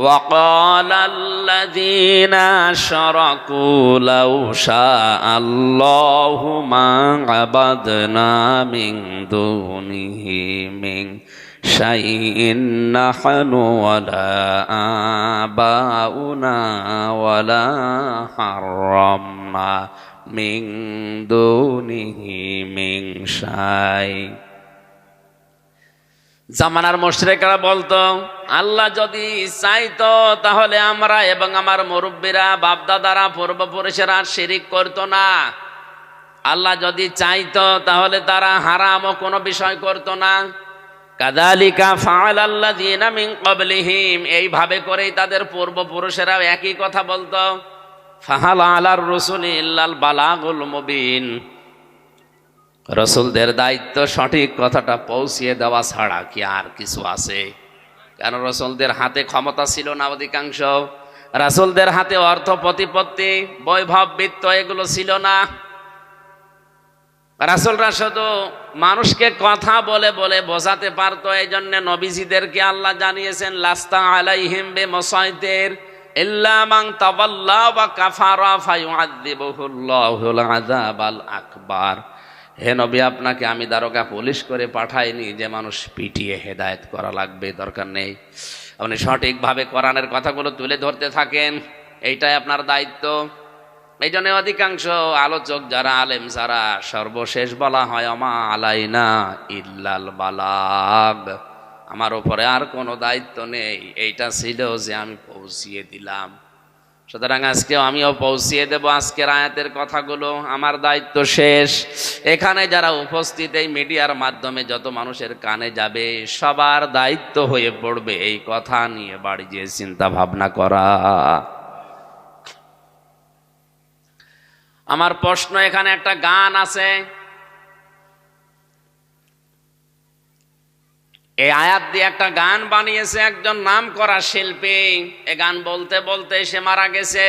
Speaker 1: ওয়াকালাল্লাযীনা আশরাকু লাউ শাআল্লাহু মা আবাদনা মিন দুনিহি মিন শাইইন নাহনু ওয়ালা আবাউনা ওয়ালা হারামনা মিন দুনিহি মিন শাই। জামানার মুশরিকরা বলতো, আল্লাহ যদি চাইতো তাহলে আমরা এবং আমার মুরব্বীরা, বাপদাদারা, পূর্বপুরুষেরা শিরিক করতো না। আল্লাহ যদি চাইতো তাহলে তারা হারামও কোনো বিষয় করতো না। কাযালিকা ফাআলাল্লাযীনা মিন ক্বাবলিহিম, এইভাবে করেই তাদের পূর্বপুরুষেরা একই কথা বলতো। ফাহাল আলার রাসূলি ইল্লাল বালাগুল মুবিন, রসুলদের দায়িত্ব সঠিক কথাটা পৌঁছিয়ে দেওয়া ছাড়া কি আর কিছু আছে? কারণ রসুলদের হাতে ক্ষমতা ছিল না অধিকাংশ, রাসূলদের হাতে অর্থ প্রতিপত্তি, বৈভব, বিত্ত এগুলো ছিল না। রাসূলরা শুধু মানুষকে কথা বলে বলে বোঝাতে পারতো। এই জন্য নবীজিদেরকে আল্লাহ জানিয়েছেন, লাস্তা আলাইহিম বিমুসাইতির ইল্লা মান তাওয়াল্লা ওয়া কাফারা ফায়ুআযিবুহুল্লাহুল আযাবাল আকবার। হে নবী, আপনাকে আমি দারোগা পুলিশ করে পাঠাইনি যে মানুষ পিটিয়ে হেদায়েত করা লাগবে, দরকার নেই। আপনি সঠিকভাবে কোরআনের কথাগুলো তুলে ধরতে থাকেন, এইটাই আপনার দায়িত্ব। এই জন্য অধিকাংশ আলোচক যারা, আলেম যারা, সর্বশেষ বলা হয় আমা আলাইনা ইল্লাল বালাগ, আমার উপরে আর কোনো দায়িত্ব নেই, এইটা ছিল যে আমি পৌঁছিয়ে দিলাম। সুতরাং আজকেও আমিও পৌঁছিয়ে দেব আজকের আয়াতের কথাগুলো, আমার দায়িত্ব শেষ। এখানে যারা উপস্থিত, এই মিডিয়ার মাধ্যমে যত মানুষের কানে যাবে, সবার দায়িত্ব হয়ে পড়বে এই কথা নিয়ে বাড়ি গিয়ে চিন্তা ভাবনা করা। আমার প্রশ্ন, এখানে একটা গান আছে, এই আয়াত দিয়ে একটা গান বানিয়েছে একজন নাম করা শিল্পী। এ গান বলতে বলতে সে মারা গেছে।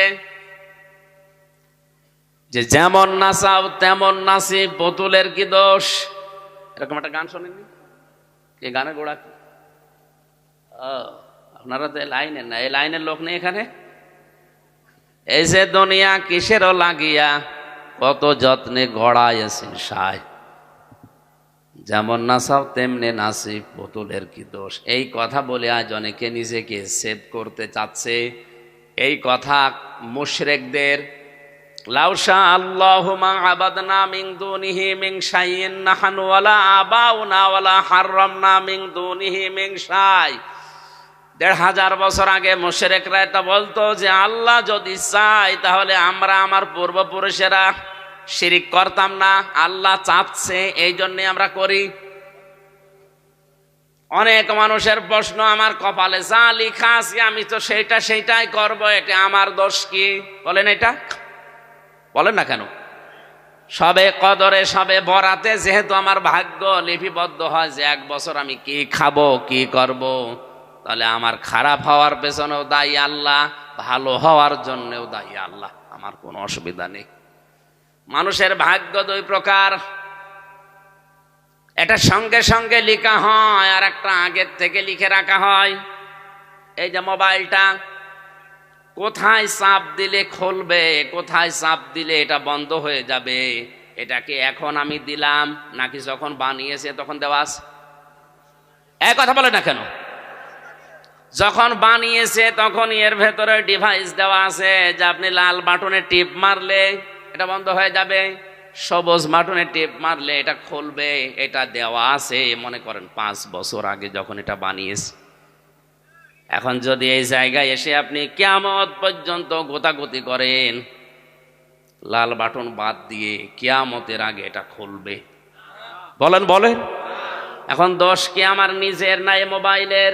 Speaker 1: যে যেমন নাচাও তেমন নাচি, পুতুলের কি দোষ, এরকম একটা গান শোনেননি? এই গানের গোড়া কি? আপনারা তো এই লাইনের না, এই লাইনের লোক নেই এখানে। এই যে দুনিয়া কিসেরও লাগিয়া, কত যত্নে গড়াইছে সায়, যেমন নাচাও তেমনি নাচি, পুতুলের কি দোষ। এই কথা বলে আজ অনেকে নিজেকে সেভ করতে চাচ্ছে। এই কথা মুশরিকদের, লাউ শাআল্লাহু মা আবাদনা মিন দুনিহি মিন শাইইন নাহনু ওয়ালা আবাউনা ওয়ালা হারামনা মিন দুনিহি মিন শাই। ১৫০০ বছর আগে মুশরিকরা এটা বলতো যে আল্লাহ যদি চায় তাহলে আমরা, আমার পূর্বপুরুষেরা শিরিক করতাম না, আল্লাহ চাচ্ছে এই জন্য আমরা করি। অনেক মানুষের প্রশ্ন, আমার কপালে যা লেখা আছে আমি তো সেইটাই করব, এটা আমার দোষ কি? বলেন, এটা বলেন না কেন? সবে কদরে, সবে বরাতে যেহেতু আমার ভাগ্য লিপিবদ্ধ হয় যে 1 বছর আমি কি খাবো, কি করব, তাহলে আমার খারাপ হওয়ার পেছনেও দায়ী আল্লাহ, ভালো হওয়ার জন্যও দায়ী আল্লাহ, আমার কোনো অসুবিধা নেই। মানুষের ভাগ্য 2 প্রকার, এটা সঙ্গে সঙ্গে লেখা হয় আর একটা আগের থেকে লিখে রাখা হয়। এই যে মোবাইলটা, কোথায় চাপ দিলে খুলবে, কোথায় চাপ দিলে এটা বন্ধ হয়ে যাবে, এটাকে এখন আমি দিলাম নাকি যখন বানিয়েছে তখন দেওয়া আছে? এক কথা বলে না কেন? যখন বানিয়েছে তখন এর ভেতরে ডিভাইস দেওয়া আছে যে আপনি লাল বাটনে টিপ মারলে এটা বন্ধ হয়ে যাবে, সবুজ বাটনে টিপ মারলে এটা খুলবে। এটা দেওয়া আছে মনে করেন 5 বছর আগে যখন এটা বানিয়েছে। এখন যদি এই জায়গায় এসে আপনি কিয়ামত পর্যন্ত গোতাগুতি করেন, লাল বাটন বাদ দিয়ে কিয়ামতের আগে এটা খুলবে। বলেন বলেন। এখন দোষ কি আমার নিজের না এই মোবাইলের?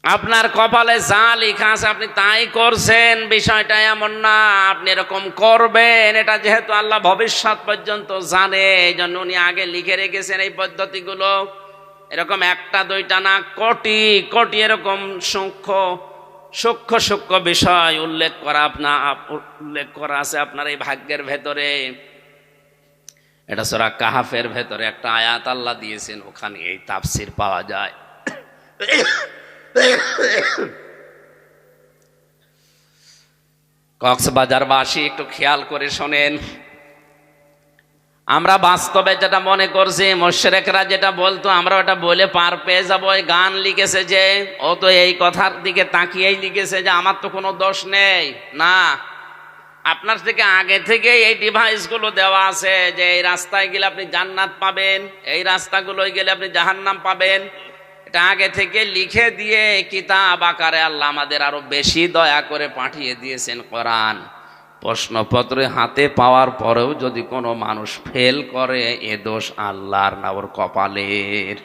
Speaker 1: আপনার কপালে যা লেখা আছে আপনি তাই করছেন, বিষয়টা এমন না আপনি এরকম করবেন। এটা যেহেতু আল্লাহ ভবিষ্যৎ পর্যন্ত জানে, এই জন্য উনি আগে লিখে রেখেছেন এই পদ্ধতিগুলো। এরকম একটা দুইটা না, কোটি কোটি এরকম সূক্ষ্ম বিষয় উল্লেখ করা আছে আপনার এই ভাগ্যের ভেতরে। এটা সূরা কাহাফের ভেতরে একটা আয়াত আল্লাহ দিয়েছেন, ওখানে এই তাফসীর পাওয়া যায়। কক্সবাজারবাসী একটু খেয়াল করে শোনেন, আমরা বাস্তবে যেটা মনে করছি, মুশরিকরা যেটা বলতো আমরা ওটা বলে পার পেয়ে যাবো। ওই গান লিখেছে যে, ও তো এই কথার দিকে তাকিয়েই লিখেছে যে আমার তো কোনো দোষ নেই। না, আপনার থেকে আগে থেকে এই ডিভাইসগুলো দেওয়া আছে যে এই রাস্তায় গেলে আপনি জান্নাত পাবেন, এই রাস্তাগুলোয় গেলে আপনি জাহান্নাম পাবেন। এটা আগে থেকে লিখে দিয়ে কিতাব আকারে আল্লাহ আমাদের আরো বেশি দয়া করে পাঠিয়ে দিয়েছেন কোরআন। প্রশ্নপত্রে হাতে পাওয়ার পরেও যদি কোনো মানুষ ফেল করে, এ দোষ আল্লাহর না ওর কপালের।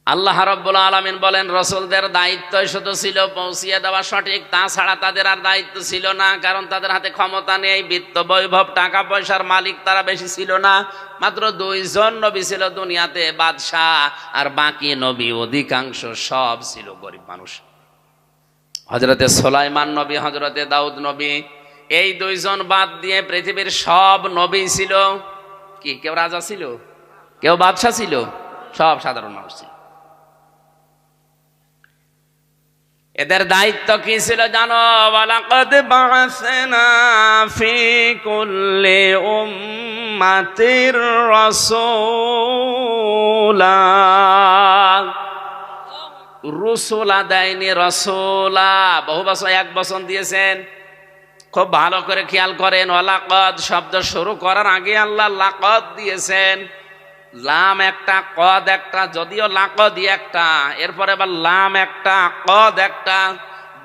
Speaker 1: আল্লাহ রাব্বুল আলামিন বলেন, রাসূলদের দায়িত্ব শুধু ছিল পৌঁছিয়ে দেওয়া সঠিক, তাছাড়া তাদের আর দায়িত্ব ছিল না। কারণ তাদের হাতে ক্ষমতা নেই, বিত্ত বৈভব টাকা পয়সার মালিক তারা বেশি ছিল না। মাত্র 2 জন নবী ছিল দুনিয়াতে, বাদশাহ, আর বাকি নবী অধিকাংশ সব ছিল গরিব মানুষ। হযরতে সুলাইমান নবী, হযরতে দাউদ নবী, এই 2 জন বাদ দিয়ে পৃথিবীর সব নবী ছিল কি? কেউ রাজা ছিল, কেউ বাদশাহ ছিল, সব সাধারণ মানুষ ছিল। এদের দায়িত্ব কি ছিল জানো? ওয়ালাকাদ বা'আসনা ফি কুল্লি উম্মাতির রাসূলা। রসুলা দেয়নি, রসুলা। বহু বছর, 1 বছর দিয়েছেন। খুব ভালো করে খেয়াল করেন, ওয়ালাকাদ শব্দ শুরু করার আগে আল্লাহ লাকাদ দিয়েছেন। লাম একটা, কদ একটা, যদিও লাকদি একটা, এরপরে আবার লাম একটা, কদ একটা,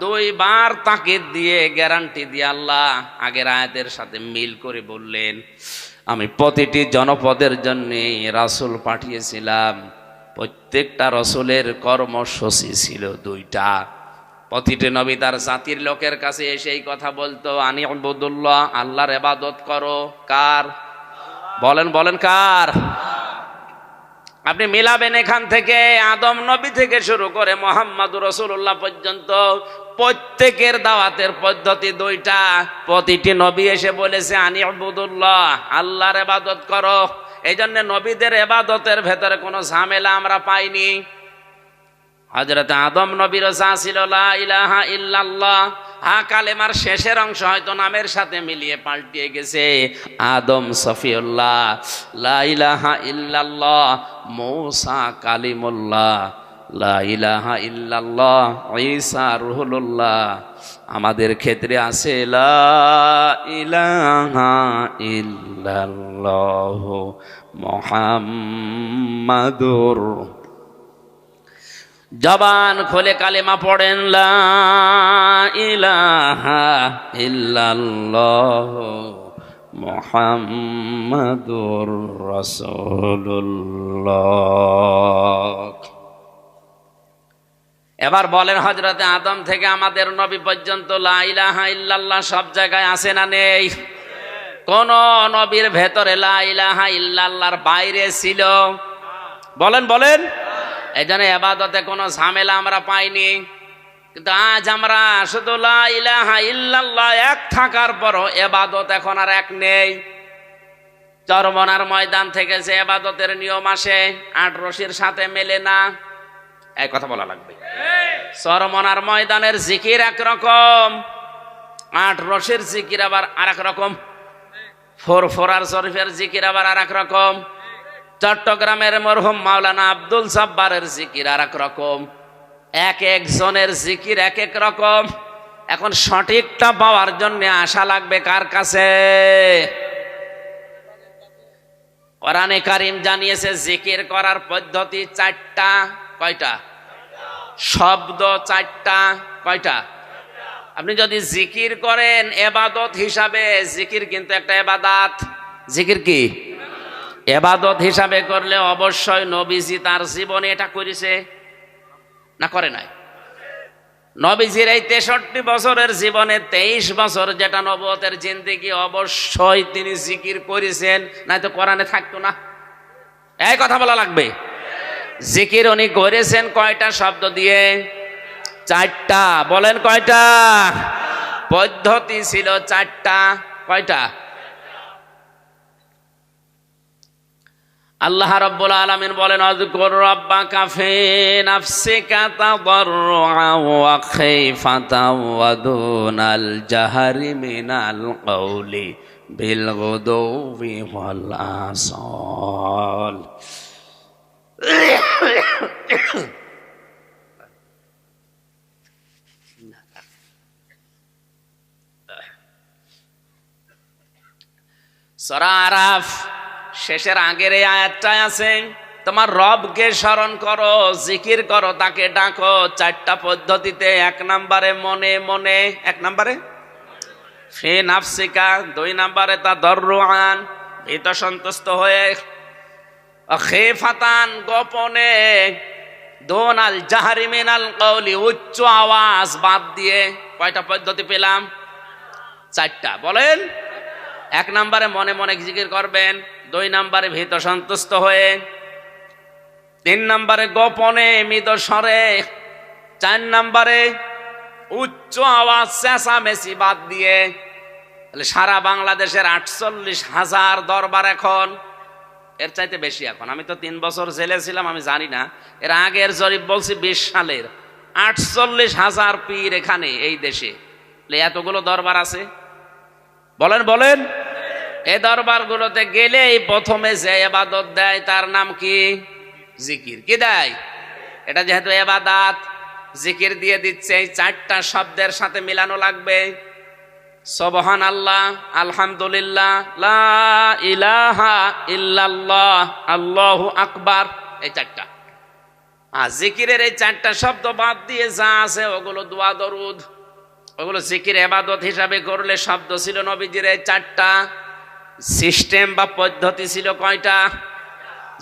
Speaker 1: 2 বার তাকিদ দিয়ে গ্যারান্টি দিয়ে আল্লাহ আগের আয়াতের সাথে মিল করে বললেন, আমি প্রতিটি জনপদের জন্য রাসূল পাঠিয়েছিলাম। প্রত্যেকটা রাসূলের কর্মসূচি ছিল 2টা। প্রতিটি নবী তার জাতির লোকের কাছে এসে এই কথা বলতো, আনি ইবুদুল্লাহ, আল্লাহর ইবাদত করো। কার? বলেন বলেন, কার? আপনি মিলাবেন এখান থেকে আদম নবী থেকে শুরু করে মুহাম্মদুর রাসূলুল্লাহ পর্যন্ত, প্রত্যেকের দাওয়াতের পদ্ধতি 2টা। প্রতিটি নবী এসে বলেছে আনি ইবুদুল্লাহ, আল্লাহর ইবাদত করো। এই জন্য নবীদের ইবাদতের ভেতরে কোনো ঝামেলা আমরা পাইনি। হযরত আদম নবীর যা ছিল লা ইলাহা ইল্লাল্লাহ, কালেমার শেষের অংশ হয়তো নামের সাথে মিলিয়ে পাল্টিয়ে গেছে, আদম সফিউল্লাহ, লা ইলাহা ইল্লাল্লাহ মূসা কালিমুল্লাহ, লা ইলাহা ইল্লাল্লাহ ঈসা রুহুল্লাহ। আমাদের ক্ষেত্রে আছে লা ইলাহা ইল্লাল্লাহ মুহাম্মাদুর। জবান খুলে কালেমা পড়েন, লা ইলাহা ইল্লাল্লাহ মুহাম্মাদুর রাসূলুল্লাহ। এবার বলেন, হযরতে আদম থেকে আমাদের নবী পর্যন্ত লা ইলাহা ইল্লাল্লাহ সব জায়গায় আছে না নেই? কোন নবীর ভেতরে লা ইলাহা ইল্লাল্লাহর বাইরে ছিল? বলেন বলেন। এই জন্য ইবাদতে কোনো ঝামেলা আমরা পাইনি। কিন্তু আজ আমরা শুধু লা ইলাহা ইল্লাল্লাহ এক থাকার পরও ইবাদত এখন আর এক নেই। চরমনার ময়দান থেকে যে ইবাদতের নিয়ম আসে 8 রশির সাথে মেলে না। এই কথা বলা লাগবে। চরমনার ময়দানের জিকির একরকম, 8 রসের জিকির আবার আর এক রকম, ফোরফোরার শরীফের জিকির আবার আর এক রকম, চট্টগ্রামের মরহুম মাওলানা আব্দুল সাব্বারের জিকির আর এক রকম, এক একজনের জিকির এক এক রকম। এখন সঠিকটা পাওয়ার জন্য আশা লাগবে কার কাছে? কোরআনে কারীম জানিয়েছে জিকির করার পদ্ধতি 4টা। কয়টা? শব্দ 4টা। কয়টা? আপনি যদি জিকির করেন ইবাদত হিসাবে, জিকির কিন্তু একটা ইবাদত। জিকির কি? ইবাদত হিসাবে করলে অবশ্যই নবীজি তার জীবনে এটা করেছে না করে নাই? নবীজির এই 63 বছরের জীবনে 23 বছর যেটা নবুয়তের জিন্দেগি, অবশ্যই তিনি জিকির করেছেন, নয়তো কোরআনে থাকতো না। এই কথা বলা লাগবে। জিকির উনি করেছেন কয়টা শব্দ দিয়ে? 4টা। বলেন কয়টা? পদ্ধতি ছিল 4টা। কয়টা? আল্লাহ রাব্বুল আলামিন বলেন, আযকুর রাব্বাকা ফি নাফসিকা তাদাররুআন ওয়া খাইফাতান ওয়া দুনাল জাহরি মিনাল কওলি বিল গুদুবি ওয়াল আসাল। সূরা আরাফ শেষের আগের এই আয়াতটায় আছে, তোমার রবকে স্মরণ করো, জিকির করো, তাকে ডাকো 4টা পদ্ধতিতে। 1 নম্বরে মনে মনে, 1 নম্বরে ফি নাফসিকা, 2 নম্বরে তাদাররুআন ভীত সন্তুষ্ট হয়ে, খাইফাতান গোপনে, দুনাল জাহরি মিনাল কওলি উচ্চ আওয়াজ বাদ দিয়ে। কয়টা পদ্ধতি পেলাম? 4টা। বলেন। 1 নম্বরে মনে মনে জিকির করবেন, 2 নম্বরে ভীত সন্তুষ্ট হয়ে, 3 নম্বরে গোপনে মৃদ স্বরে, 4 নম্বরে উচ্চ আওয়াজ চেঁচামেচি বাদ দিয়ে। তাহলে সারা বাংলাদেশের 48,000 দরবার এখন, এর চাইতে বেশি এখন। আমি তো 3 বছর জেলে ছিলাম, আমি জানি না। এর আগের জরিপ বলছি 20 সালের, 48,000 পীর এখানে এই দেশে। এতগুলো দরবার আছে। বলেন বলেন। এই দরবারগুলোতে গেলেই প্রথমে যে ইবাদত দেয় তার নাম কি? জিকির। কি দেয়? এটা যেহেতু ইবাদত, জিকির দিয়ে দিচ্ছে। এই 4টা শব্দের সাথে মিলানো লাগবে। সুবহানাল্লাহ, আলহামদুলিল্লাহ, লা ইলাহা ইল্লাল্লাহ, আল্লাহু আকবার, এই 4টা। আর জিকিরের এই 4টা শব্দ বাদ দিয়ে যা আছে ওগুলো দোয়া দরুদ, ওগুলো জিকির ইবাদত হিসাবে করলে শব্দ ছিল নবীজির এই 4টা। সিস্টেম বা পদ্ধতি ছিল কয়টা?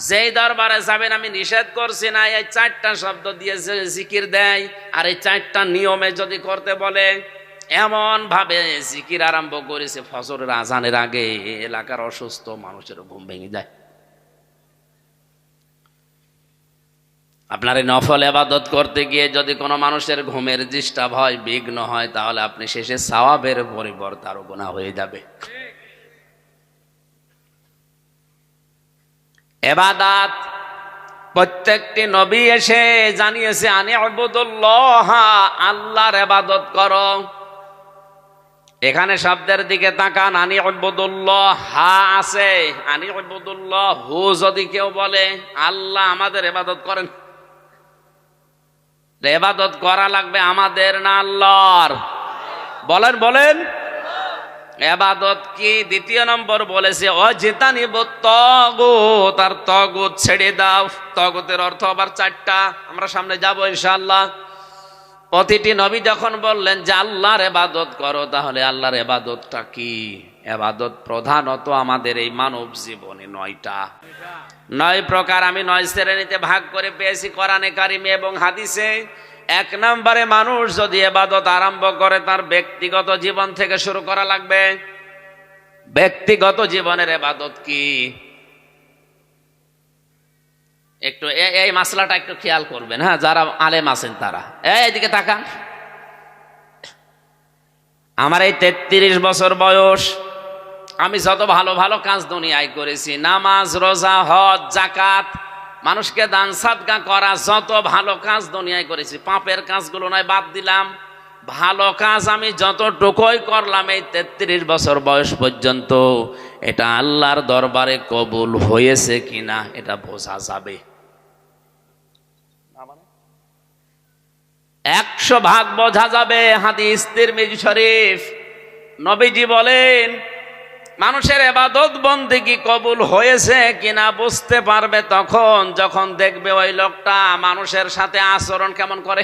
Speaker 1: যেই দরবারে যাবেন, আমি নিষেধ করছি না, এই 4টা শব্দ দিয়ে যে জিকির দেয়, আর এই 4টা নিয়মে যদি করতে বলে, এমন ভাবে জিকির আরম্ভ করেছে ফজরের আজানের আগে এলাকার অসুস্থ মানুষের ঘুম ভেঙে যায়। আপনার এই নফল ইবাদত করতে গিয়ে যদি কোনো মানুষের ঘুমের ডিস্টার্ব হয়, বিঘ্ন হয়, তাহলে আপনি শেষে সওয়াবের পরিবর্তে আরো গুনাহ হয়ে যাবে। ইবাদত প্রত্যেকটি নবী এসে জানিয়েছে, আনি ইবাদুল্লাহ, আল্লাহর ইবাদত করো। এখানে শব্দের দিকে তাকান, আনি ইবাদুল্লাহ, হা আছে, আনি ইবাদুল্লাহ হু যদি কেউ বলে, আল্লাহ আমাদের ইবাদত করেন। ইবাদত করা লাগবে আমাদের না আল্লাহর? বলেন বলেন। ইবাদত কি? 2 নম্বর বলেছে অজিতানিবুত তাগুত, আর তাগুত ছেড়ে দাও। তাগুতের অর্থ আবার 4টা, আমরা সামনে যাব ইনশাআল্লাহ। প্রতিটি নবী যখন বললেন যে আল্লাহর ইবাদত করো, তাহলে আল্লাহর ইবাদতটা কি? ইবাদত প্রধানত আমাদের এই মানব জীবনে 9 প্রকার। আমি 9 শ্রেণীতে ভাগ করে পেয়েছি কোরআনে কারিমে এবং হাদিসে। 1 নম্বরে মানুষ যদি ইবাদত আরম্ভ করে, তার ব্যক্তিগত জীবন থেকে শুরু করা লাগবে। ব্যক্তিগত জীবনের ইবাদত কি? একটু এই মাসলাটা একটু খেয়াল করবেন, হ্যাঁ, যারা আলেম আছেন তারা। এইদিকে তাকান। আমার এই 33 বছর বয়স, আমি যত ভালো ভালো কাজ দুনিয়ায় করেছি, নামাজ, রোজা, হজ, যাকাত, মানুষকে দান সাদকা করা, যত ভালো কাজ দুনিয়ায় করেছি, পাপের কাজগুলো নয় বাদ দিলাম, ভালো কাজ আমি যতটুকুই করলাম এই 33 বছর বয়স পর্যন্ত, এটা আল্লাহর দরবারে কবুল হয়েছে কিনা এটা বোঝা যাবে। 100% বোঝা যাবে। হাদিস তিরমিজি শরীফ, নবীজি বলেন মানুষের ইবাদত বন্দেগী কবুল হয়েছে কিনা বুঝতে পারবে তখন যখন দেখবে ওই লোকটা মানুষের সাথে আচরণ কেমন করে।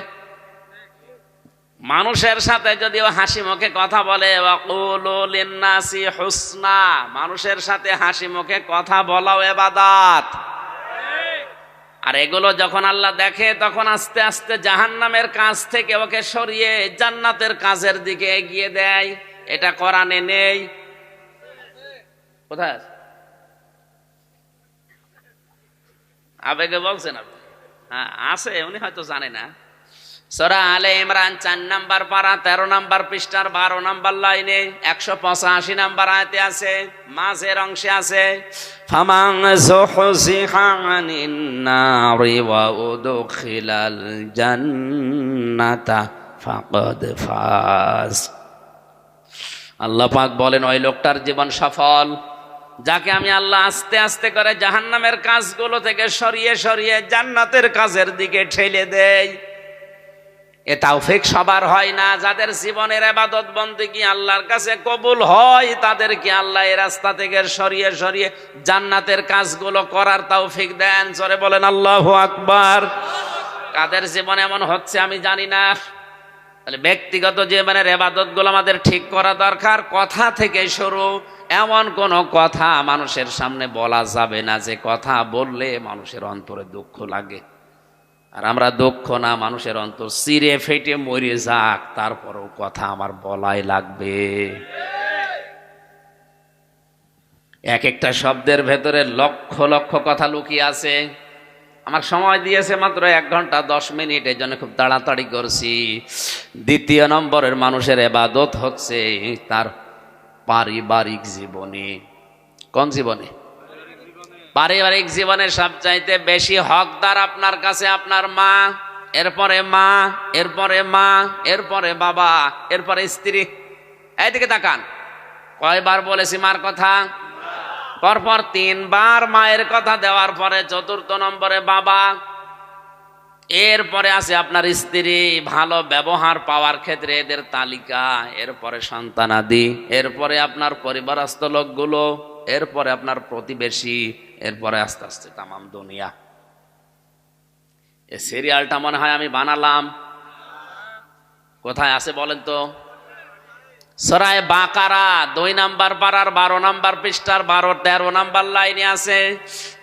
Speaker 1: মানুষের সাথে যদি ও হাসি মুখে কথা বলে, ওয়াকুলু লিন্নাসি হুসনা, মানুষের সাথে হাসি মুখে কথা বলাও ইবাদত। আর এগুলো যখন আল্লাহ দেখে তখন আস্তে আস্তে জাহান্নামের কাজ থেকে ওকে সরিয়ে জান্নাতের কাজের দিকে এগিয়ে দেয়। এটা কোরআনে নেই। কোথায় আবেগে বলছেন আপনি? হ্যাঁ আছে, উনি হয়তো জানে না। সূরা আলে ইমরান 4 নম্বর পারা 13 নম্বর পৃষ্ঠার 12 নম্বর লাইনে 185 নম্বর আয়াতে আছে, মাঝের অংশে আছে, ফামান যুহজিহা আনিন নারি ওয়া উদখিলাল জান্নাতা ফাকাদ ফাজ। আল্লাহ পাক বলেন ওই লোকটার জীবন সফল যাকে আমি আল্লাহ আস্তে আস্তে করে জাহান্নামের কাজগুলো থেকে সরিয়ে সরিয়ে জান্নাতের কাজের দিকে ঠেলে দেয়। এ তাওফিক সবার হয় না। যাদের জীবনের ইবাদত বন্দেগী আল্লাহর কাছে কবুল হয় তাদেরকে আল্লাহ এই রাস্তা থেকে সরিয়ে সরিয়ে জান্নাতের কাজগুলো করার তাওফিক দেন। জোরে বলেন আল্লাহু আকবার। কাদের জীবনে এমন হচ্ছে আমি জানি না। তাহলে ব্যক্তিগত জীবনের ইবাদতগুলো আমাদের ঠিক করা দরকার। কথা থেকে শুরু, এমন কোন কথা মানুষের সামনে বলা যাবে না যে কথা বললে মানুষের অন্তরে দুঃখ লাগে। আর আমরা দুঃখ না, মানুষের অন্তর চিরে ফেটে মরে যাক তারপরেও কথা আমার বলাই লাগবে। এক একটা শব্দের ভেতরে লক্ষ লক্ষ কথা লুকিয়ে আছে। আমার সময় দিয়েছে মাত্র 1 ঘন্টা 10 মিনিট, এই জন্য খুব তাড়াতাড়ি করছি। দ্বিতীয় নম্বরের মানুষের ইবাদত হচ্ছে তার পারিবারিক জীবনে। কোন জীবনে? পারিবারিক জীবনে সবচাইতে বেশি হকদার আপনার কাছে আপনার মা, এরপরে মা, এরপরে মা, এরপরে বাবা, এরপরে স্ত্রী। এইদিকে তাকান, কয়বার বলেছি মার কথা? পরপর 3 বার মায়ের কথা দেওয়ার পরে 4র্থ নম্বরে বাবা, এরপরে আছে আপনার স্ত্রী। ভালো ব্যবহার পাওয়ার ক্ষেত্রে এদের তালিকা, এরপরে সন্তানাদি, এরপরে আপনার পরিবারস্থ লোকগুলো, এরপরে আপনার প্রতিবেশী, এরপরে আস্তে আস্তে তামাম দুনিয়া। এই সিরিয়ালটা মনে হয় আমি বানালাম। কোথায় আছে বলেন তো? সূরা বাকারা 2 নম্বর পারার 12 নম্বর পৃষ্ঠার 12-13 নম্বর লাইনে আছে,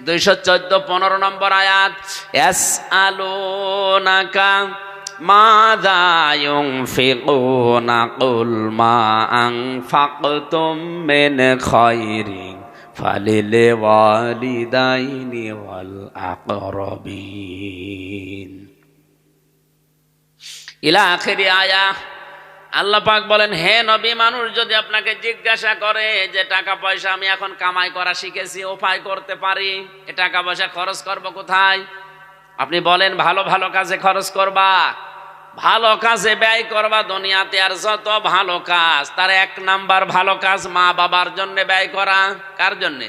Speaker 1: 214-15 নম্বর আয়াত। ইয়াসআলুনাকা মাযা ইউনফিকুনা কুল মা আনফাকতুম মিন খায়রিন ফালিল ওয়ালিদাইনি ওয়াল আকরাবিন ইলা আখিরি আয়া। আল্লাহ পাক বলেন, হে নবী, মানুষ যদি আপনাকে জিজ্ঞাসা করে যে টাকা পয়সা আমি এখন কামাই করা শিখেছি, উপায় করতে পারি, এ টাকা পয়সা খরচ করব কোথায়? আপনি বলেন ভালো ভালো কাজে খরচ করবা, ভালো কাজে ব্যয় করবা। দুনিয়াতে আর যত ভালো কাজ, তার 1 নাম্বার ভালো কাজ মা বাবার জন্য ব্যয় করা। কার জন্যে?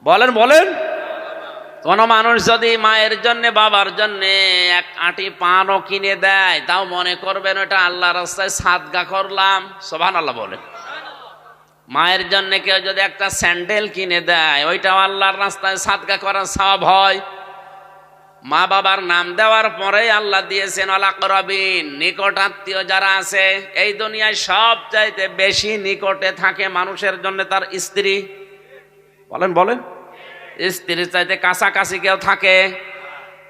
Speaker 1: বলেন বলেন। কোন মানুষ যদি মায়ের জন্য বাবার জন্য 1 আঁটি পানও কিনে দেয়, তাও মনে করবেন ওটা আল্লাহর রাস্তায় সাদকা করলাম। সুবহানাল্লাহ বলেন। মায়ের জন্য কেউ যদি একটা স্যান্ডেল কিনে দেয়, ওইটাও আল্লাহর রাস্তায় সাদকা করার সওয়াব হয়। মা বাবার নাম দেওয়ার পরে আল্লাহ দিয়েছেন আল আকরাবিন, নিকট আত্মীয় যারা আছে। এই দুনিয়ায় সব চাইতে বেশি নিকটে থাকে মানুষের জন্য তার স্ত্রী। বলেন বলেন। স্ত্রীর চাইতে কাছাকাছি কেউ থাকে?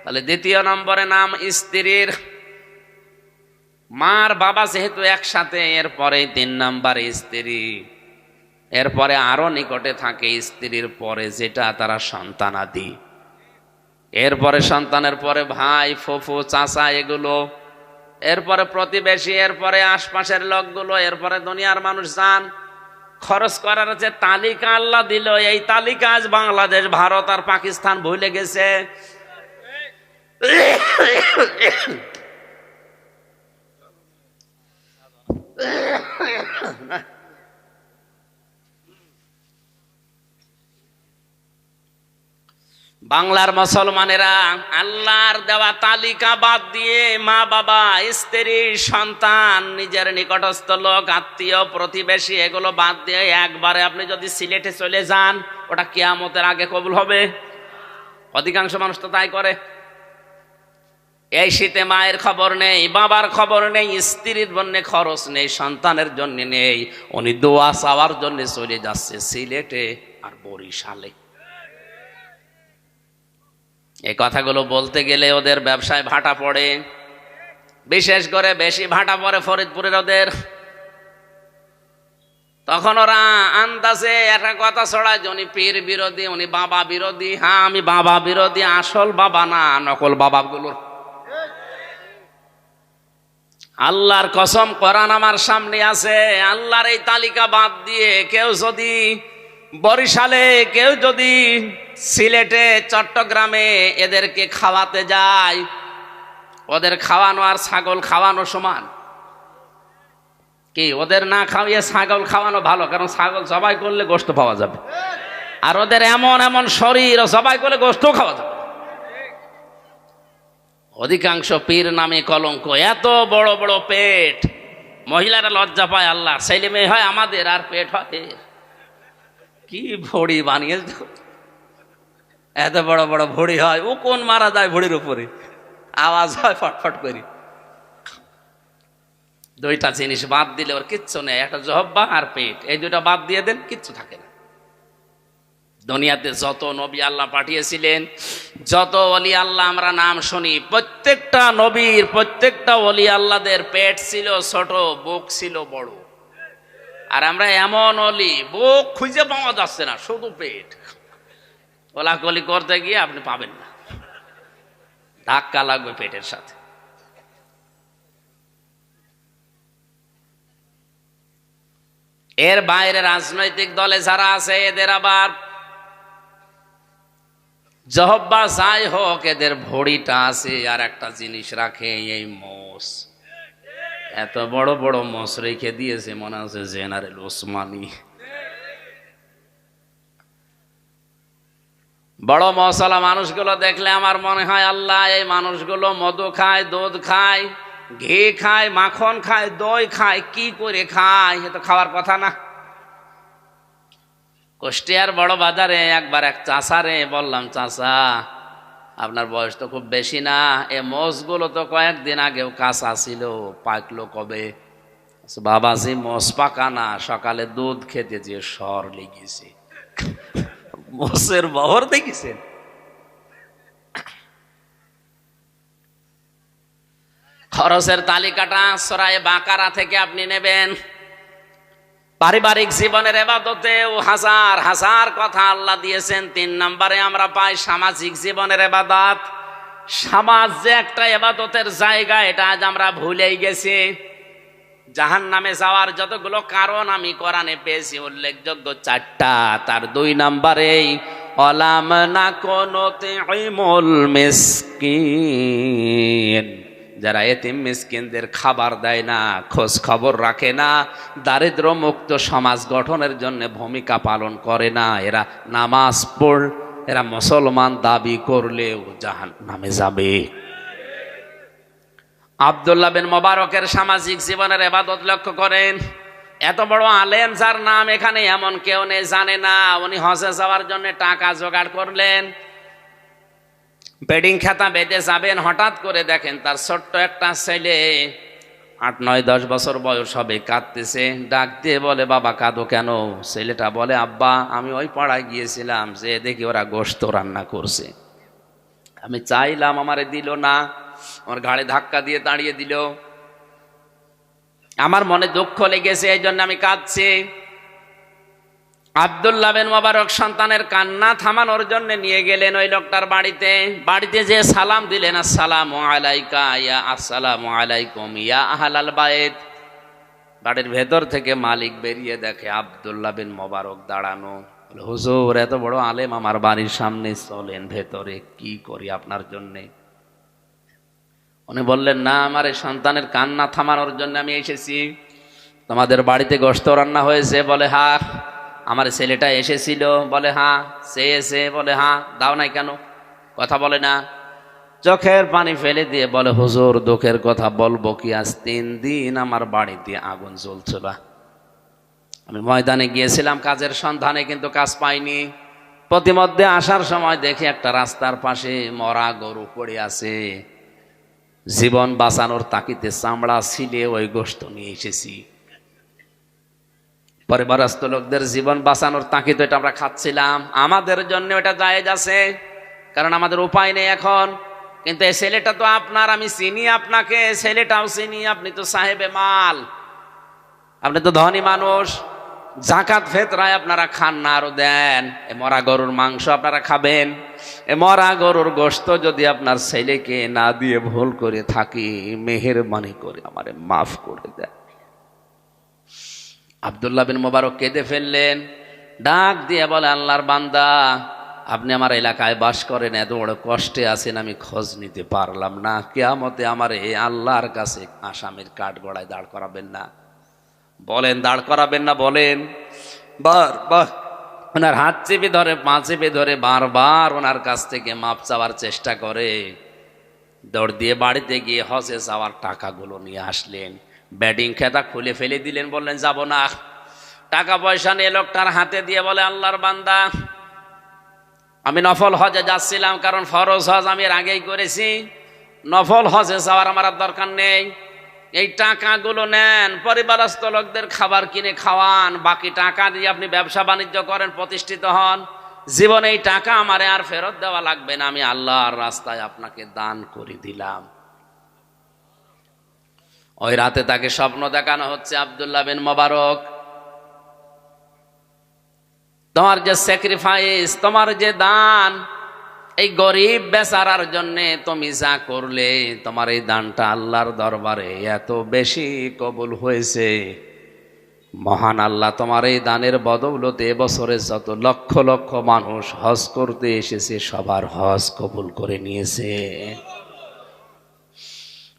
Speaker 1: তাহলে 2 নম্বরে নাম স্ত্রীর। মার বাবা যেহেতু একসাথে, এরপরে 3 নম্বরে স্ত্রী, এরপরে আরো নিকটে থাকে স্ত্রীর পরে যেটা তারা সন্তানাদি, এরপরে সন্তানের পরে ভাই, ফুফু, চাচা, এগুলো, এরপরে প্রতিবেশী, এরপরে আশপাশের লোকগুলো, এরপরে দুনিয়ার মানুষ যান। খরচ করার যে তালিকা আল্লাহ দিল, এই তালিকা আজ বাংলাদেশ, ভারত আর পাকিস্তান ভুলে গেছে। বাংলার মুসলমানেরা আল্লাহর দেওয়া তালিকা বাদ দিয়ে মা বাবা, স্ত্রী, সন্তান, নিজের নিকটস্থ লোক, আত্মীয়, প্রতিবেশী এগুলো বাদ দিয়ে একবারে আপনি যদি সিলেটে চলে যান, ওটা কিয়ামতের আগে কবুল হবে? অধিকাংশ মানুষ তো তাই করে। এই শীতে মায়ের খবর নেই, বাবার খবর নেই, স্ত্রীর জন্য খরচ নেই, সন্তানের জন্য নেই, উনি দোয়া চাওয়ার জন্য চলে যাচ্ছে সিলেটে আর বরিশালে। এই কথাগুলো বলতে গেলে ওদের ব্যবসায় ভাটা পড়ে, বিশেষ করে বেশি ভাটা পড়ে ফরিদপুরের ওদের। তখন ওরা আন্দাজে একটা কথা ছড়ায় যে উনি পীর বিরোধী, উনি বাবা বিরোধী। হ্যাঁ, আমি বাবা বিরোধী, আসল বাবা না, নকল বাবাগুলোর। আল্লাহর কসম, কোরআন আমার সামনে আছে, আল্লাহর এই তালিকা বাদ দিয়ে কেউ যদি বরিশালে, কেউ যদি সিলেটে, চট্টগ্রামে এদেরকে খাওয়াতে যায়, ওদের খাওয়ানো আর ছাগল খাওয়ানো সমান কি? ওদের না খাওয়িয়ে ছাগল খাওয়ানো ভালো, কারণ ছাগল জবাই করলে গোশত পাওয়া যাবে, আর ওদের এমন এমন শরীর, জবাই করলে গোশত খাওয়া যাবে। অধিকাংশ পীর নামে কলঙ্ক, এত বড় বড় পেট, মহিলারা লজ্জা পায়। আল্লাহ, ছেলে মেয়ে হয় আমাদের আর পেট হয়। কি ভড়ি বানিয়ে, এত বড় বড় ভড়ি হয়, ও কোন মারা যায় ভড়ির উপরে, আওয়াজ হয় ফটফট করি। দুইটা জিনিস বাদ দিলে ওর কিচ্ছু নেই, একটা জহব্বা আর পেট, এই দুইটা বাদ দিয়ে দেন, কিচ্ছু থাকে না। দুনিয়াতে যত নবী আল্লাহ পাঠিয়েছিলেন, যত ওলি আল্লাহ আমরা নাম শুনি, প্রত্যেকটা নবীর, প্রত্যেকটা ওলি আল্লাহদের পেট ছিল ছোট, বুক ছিল বড়। আর আমরা এমন ওলি, বুক খুঁজে পাওয়া যাচ্ছে না, শুধু পেট। ওলাকলি করতে গিয়ে আপনি পাবেন না, ধাক্কা লাগবে পেটের সাথে। এর বাইরে রাজনৈতিক দলে যারা আছে, এদের আবার জহব্বা যাই হোক, এদের ভড়িটা আছে আর একটা জিনিস রাখে, এই মোষ। এত বড় বড় মোষ রেখে দিয়েছে, মনে হচ্ছে জেনারেল ওসমানী। বড় মশলা মানুষগুলো দেখলে আমার মনে হয়, আল্লাহ, এই মানুষগুলো মধু খায়, দুধ খায়, ঘি খায়, মাখন খায়, দই খায়, কি করে খায়? এ তো খাওয়ার কথা না। কুষ্টিয়ার বড় বাজারে একবার এক চাষারে বললাম, চাষা, আপনার বয়স তো খুব বেশি না, এ মোষগুলো তো কয়েকদিন আগেও কাঁচা ছিল, পাকলো কবে? বাবাজি, মোষ পাকা না, সকালে দুধ খেতে যে সর লেগেছে। মোষের বহর দেখেছেন? খরচের তালিকাটা সূরা বাকারা থেকে আপনি নেবেন। পারিবারিক জীবনের ইবাদতেও হাজার হাজার কথা আল্লাহ দিয়েছেন। 3 নম্বরে আমরা পাই সামাজিক জীবনের ইবাদত। সমাজ যে একটা ইবাদতের জায়গা, এটা আজ আমরা ভুলেই গেছি। জাহান্নামে যাওয়ার যতগুলো কারণ আমি কোরআনে পেয়েছি, উল্লেখযোগ্য 4টা। তার 2 নম্বরেই অলাম না কুনুতিমুল মিসকিন, যারা এতিম মিসকিনদের খাবার দেয় না, খোঁজ খবর রাখে না, দারিদ্র মুক্ত সমাজ গঠনের জন্য ভূমিকা পালন করে না, এরা নামাজ পড়, এরা মুসলমান দাবি করলেও জাহান্নামে যাবে। আব্দুল্লাহ বিন মুবারকের সামাজিক জীবনের ইবাদত লক্ষ্য করেন। এত বড় আলেম, যার নাম এখানে এমন কেউ নেই জানে না। উনি হজে যাওয়ার জন্য টাকা জোগাড় করলেন, বেডিং খাতা বেঁধে যাবেন। হঠাৎ করে দেখেন তার ছোট্ট একটা ছেলে, 8, 9, 10 বছর বয়স হবে, কাঁদতেছে। ডাক দিয়ে বলে, বাবা কাঁদো কেন? ছেলেটা বলে, আব্বা, আমি ওই পাড়ায় গিয়েছিলাম, যে দেখি ওরা গোশত রান্না করছে, আমি চাইলাম, আমারে দিল না, আমার ঘাড়ে ধাক্কা দিয়ে দাঁড়িয়ে দিল, আমার মনে দুঃখ লেগেছে, এই জন্য আমি কাঁদছি। আব্দুল্লাহ বিন মুবারক সন্তানের কান্না থামানোর জন্য নিয়ে গেলেন ওই লোকটার বাড়িতে। বাড়িতে যে সালাম দিলেন, আসসালামু আলাইকা ইয়া, আসসালামু আলাইকুম ইয়া আহলাল বাইত। বাড়ির ভেতর থেকে মালিক বেরিয়ে দেখে আব্দুল্লাহ বিন মোবারক দাঁড়ানো। বলে, হুজুর এত বড় আলেম আমার বাড়ির সামনে, চলেন ভেতরে, কি করি আপনার জন্যে? উনি বললেন, না, আমার এই সন্তানের কান্না থামানোর জন্য আমি এসেছি। তোমাদের বাড়িতে গোশত রান্না হয়েছে? বলে, হ্যাঁ। আমার ছেলেটা এসেছিল? বলে, হ্যাঁ। সে এসে? বলে, হ্যাঁ। দাও নাই কেন? কথা বলে না। চোখের পানি ফেলে দিয়ে বলে, হুজুর দুঃখের কথা বলবো কি, আজ 3 দিন আমার বাড়িতে আগুন জ্বলছিল। আমি ময়দানে গিয়েছিলাম কাজের সন্ধানে, কিন্তু কাজ পাইনি। প্রতিমধ্যে আসার সময় দেখি একটা রাস্তার পাশে মরা গরু পড়ে আছে। জীবন বাঁচানোর তাকিতে চামড়া ছিলে ওই গোশত নিয়ে এসেছি। পরিবারস্থ লোকদের জীবন বাঁচানোর তাকিতে এটা আমরা খাচ্ছিলাম, আমাদের জন্য এটা জায়েজ আছে, কারণ আমাদের উপায় নেই এখন। কিন্তু এই ছেলেটা তো আপনার, আমি চিনি আপনাকে, ছেলেটাও চিনি, আপনি তো সাহেবে মাল, আপনি তো ধনী মানুষ। জাকাত ফেতরায় আপনারা খান না, আরো দেন। এ মরা গরুর মাংস আপনারা খাবেন? এ মরা গরুর গোশত যদি আপনার ছেলেকে না দিয়ে ভুল করে থাকি, মেহেরবানি করে আমারে মাফ করে দেন। আব্দুল্লাহ বিন মোবারক কেঁদে ফেললেন, ডাক দিয়ে বলে, আল্লাহর বান্দা, আপনি আমার এলাকায় বাস করেন, এত বড় কষ্টে আছেন, আমি খোঁজ নিতে পারলাম না। কিয়ামতে আমার এই আল্লাহর কাছে আসামির কাঠ গড়ায় দাঁড় করাবেন না? বলেন, দাঁড় করাবেন না? বলেন। বারবার ওনার হাত চেপে ধরে, পা চেপে ধরে, বারবার ওনার কাছ থেকে মাপ চাওয়ার চেষ্টা করে। দৌড় দিয়ে বাড়িতে গিয়ে হজে যাওয়ার টাকাগুলো নিয়ে আসলেন, ব্যাটিং খেতা খুলে ফেলে দিলেন, বললেন যাব না। টাকা পয়সা নিয়ে লোকটার হাতে দিয়ে বলে, আল্লাহর বান্দা, আমি নফল হজে যাচ্ছিলাম, কারণ ফরজ হজ আমি এর আগেই করেছি, নফল হজে যাওয়ার আমার আর দরকার নেই। এই টাকাগুলো নেন, পরিবারস্থ লোকদের খাবার কিনে খাওয়ান, বাকি টাকা দিয়ে আপনি ব্যবসা বাণিজ্য করেন, প্রতিষ্ঠিত হন। জীবনে এই টাকা আমারে আর ফেরত দেওয়া লাগবে না, আমি আল্লাহর রাস্তায় আপনাকে দান করে দিলাম। ওই রাতে তাকে স্বপ্ন দেখানো হচ্ছে, আব্দুল্লাহ বিন মোবারক, তোমার যে স্যাক্রিফাইস, তোমার যে দান, এই গরিব বেচারার জন্য তুমি যা করলে, তোমার এই দানটা আল্লাহর দরবারে এত বেশি কবুল হয়েছে। মহান আল্লাহ তোমার এই দানের বদৌলতে এবছরে যত লক্ষ লক্ষ মানুষ হজ করতে এসেছে, সবার হজ কবুল করে নিয়েছে।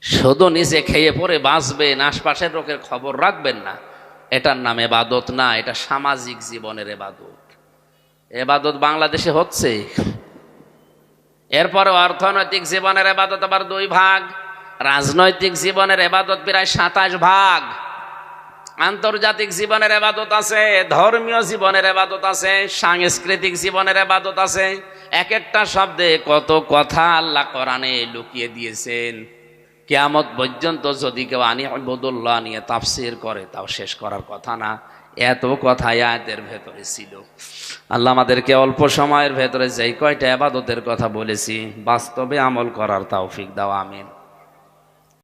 Speaker 1: শুধু নিজে খেয়ে পরে বাঁচবেন, আশপাশের লোকের খবর রাখবেন না, এটার নাম এবাদত না, এটা সামাজিক জীবনের এবাদত। এবাদত বাংলাদেশে হচ্ছে। এরপরে অর্থনৈতিক জীবনের এবাদত আবার 2 ভাগ, রাজনৈতিক জীবনের এবাদত প্রায় 27 ভাগ, আন্তর্জাতিক জীবনের এবাদত আছে, ধর্মীয় জীবনের এবাদত আছে, সাংস্কৃতিক জীবনের এবাদত আছে। এক একটা শব্দে কত কথা আল্লাহ কোরআনে লুকিয়ে দিয়েছেন। কিয়ামত পর্যন্ত যদি কেউ আনিবুদুল্লাহ নিয়ে তাফসীর করে, তাও শেষ করার কথা না, এত কথা আয়াতের ভেতরে ছিল। আল্লাহ আমাদেরকে অল্প সময়ের ভেতরে যেই কয়টা ইবাদতের কথা বলেছি, বাস্তবে আমল করার তৌফিক দাও, আমিন।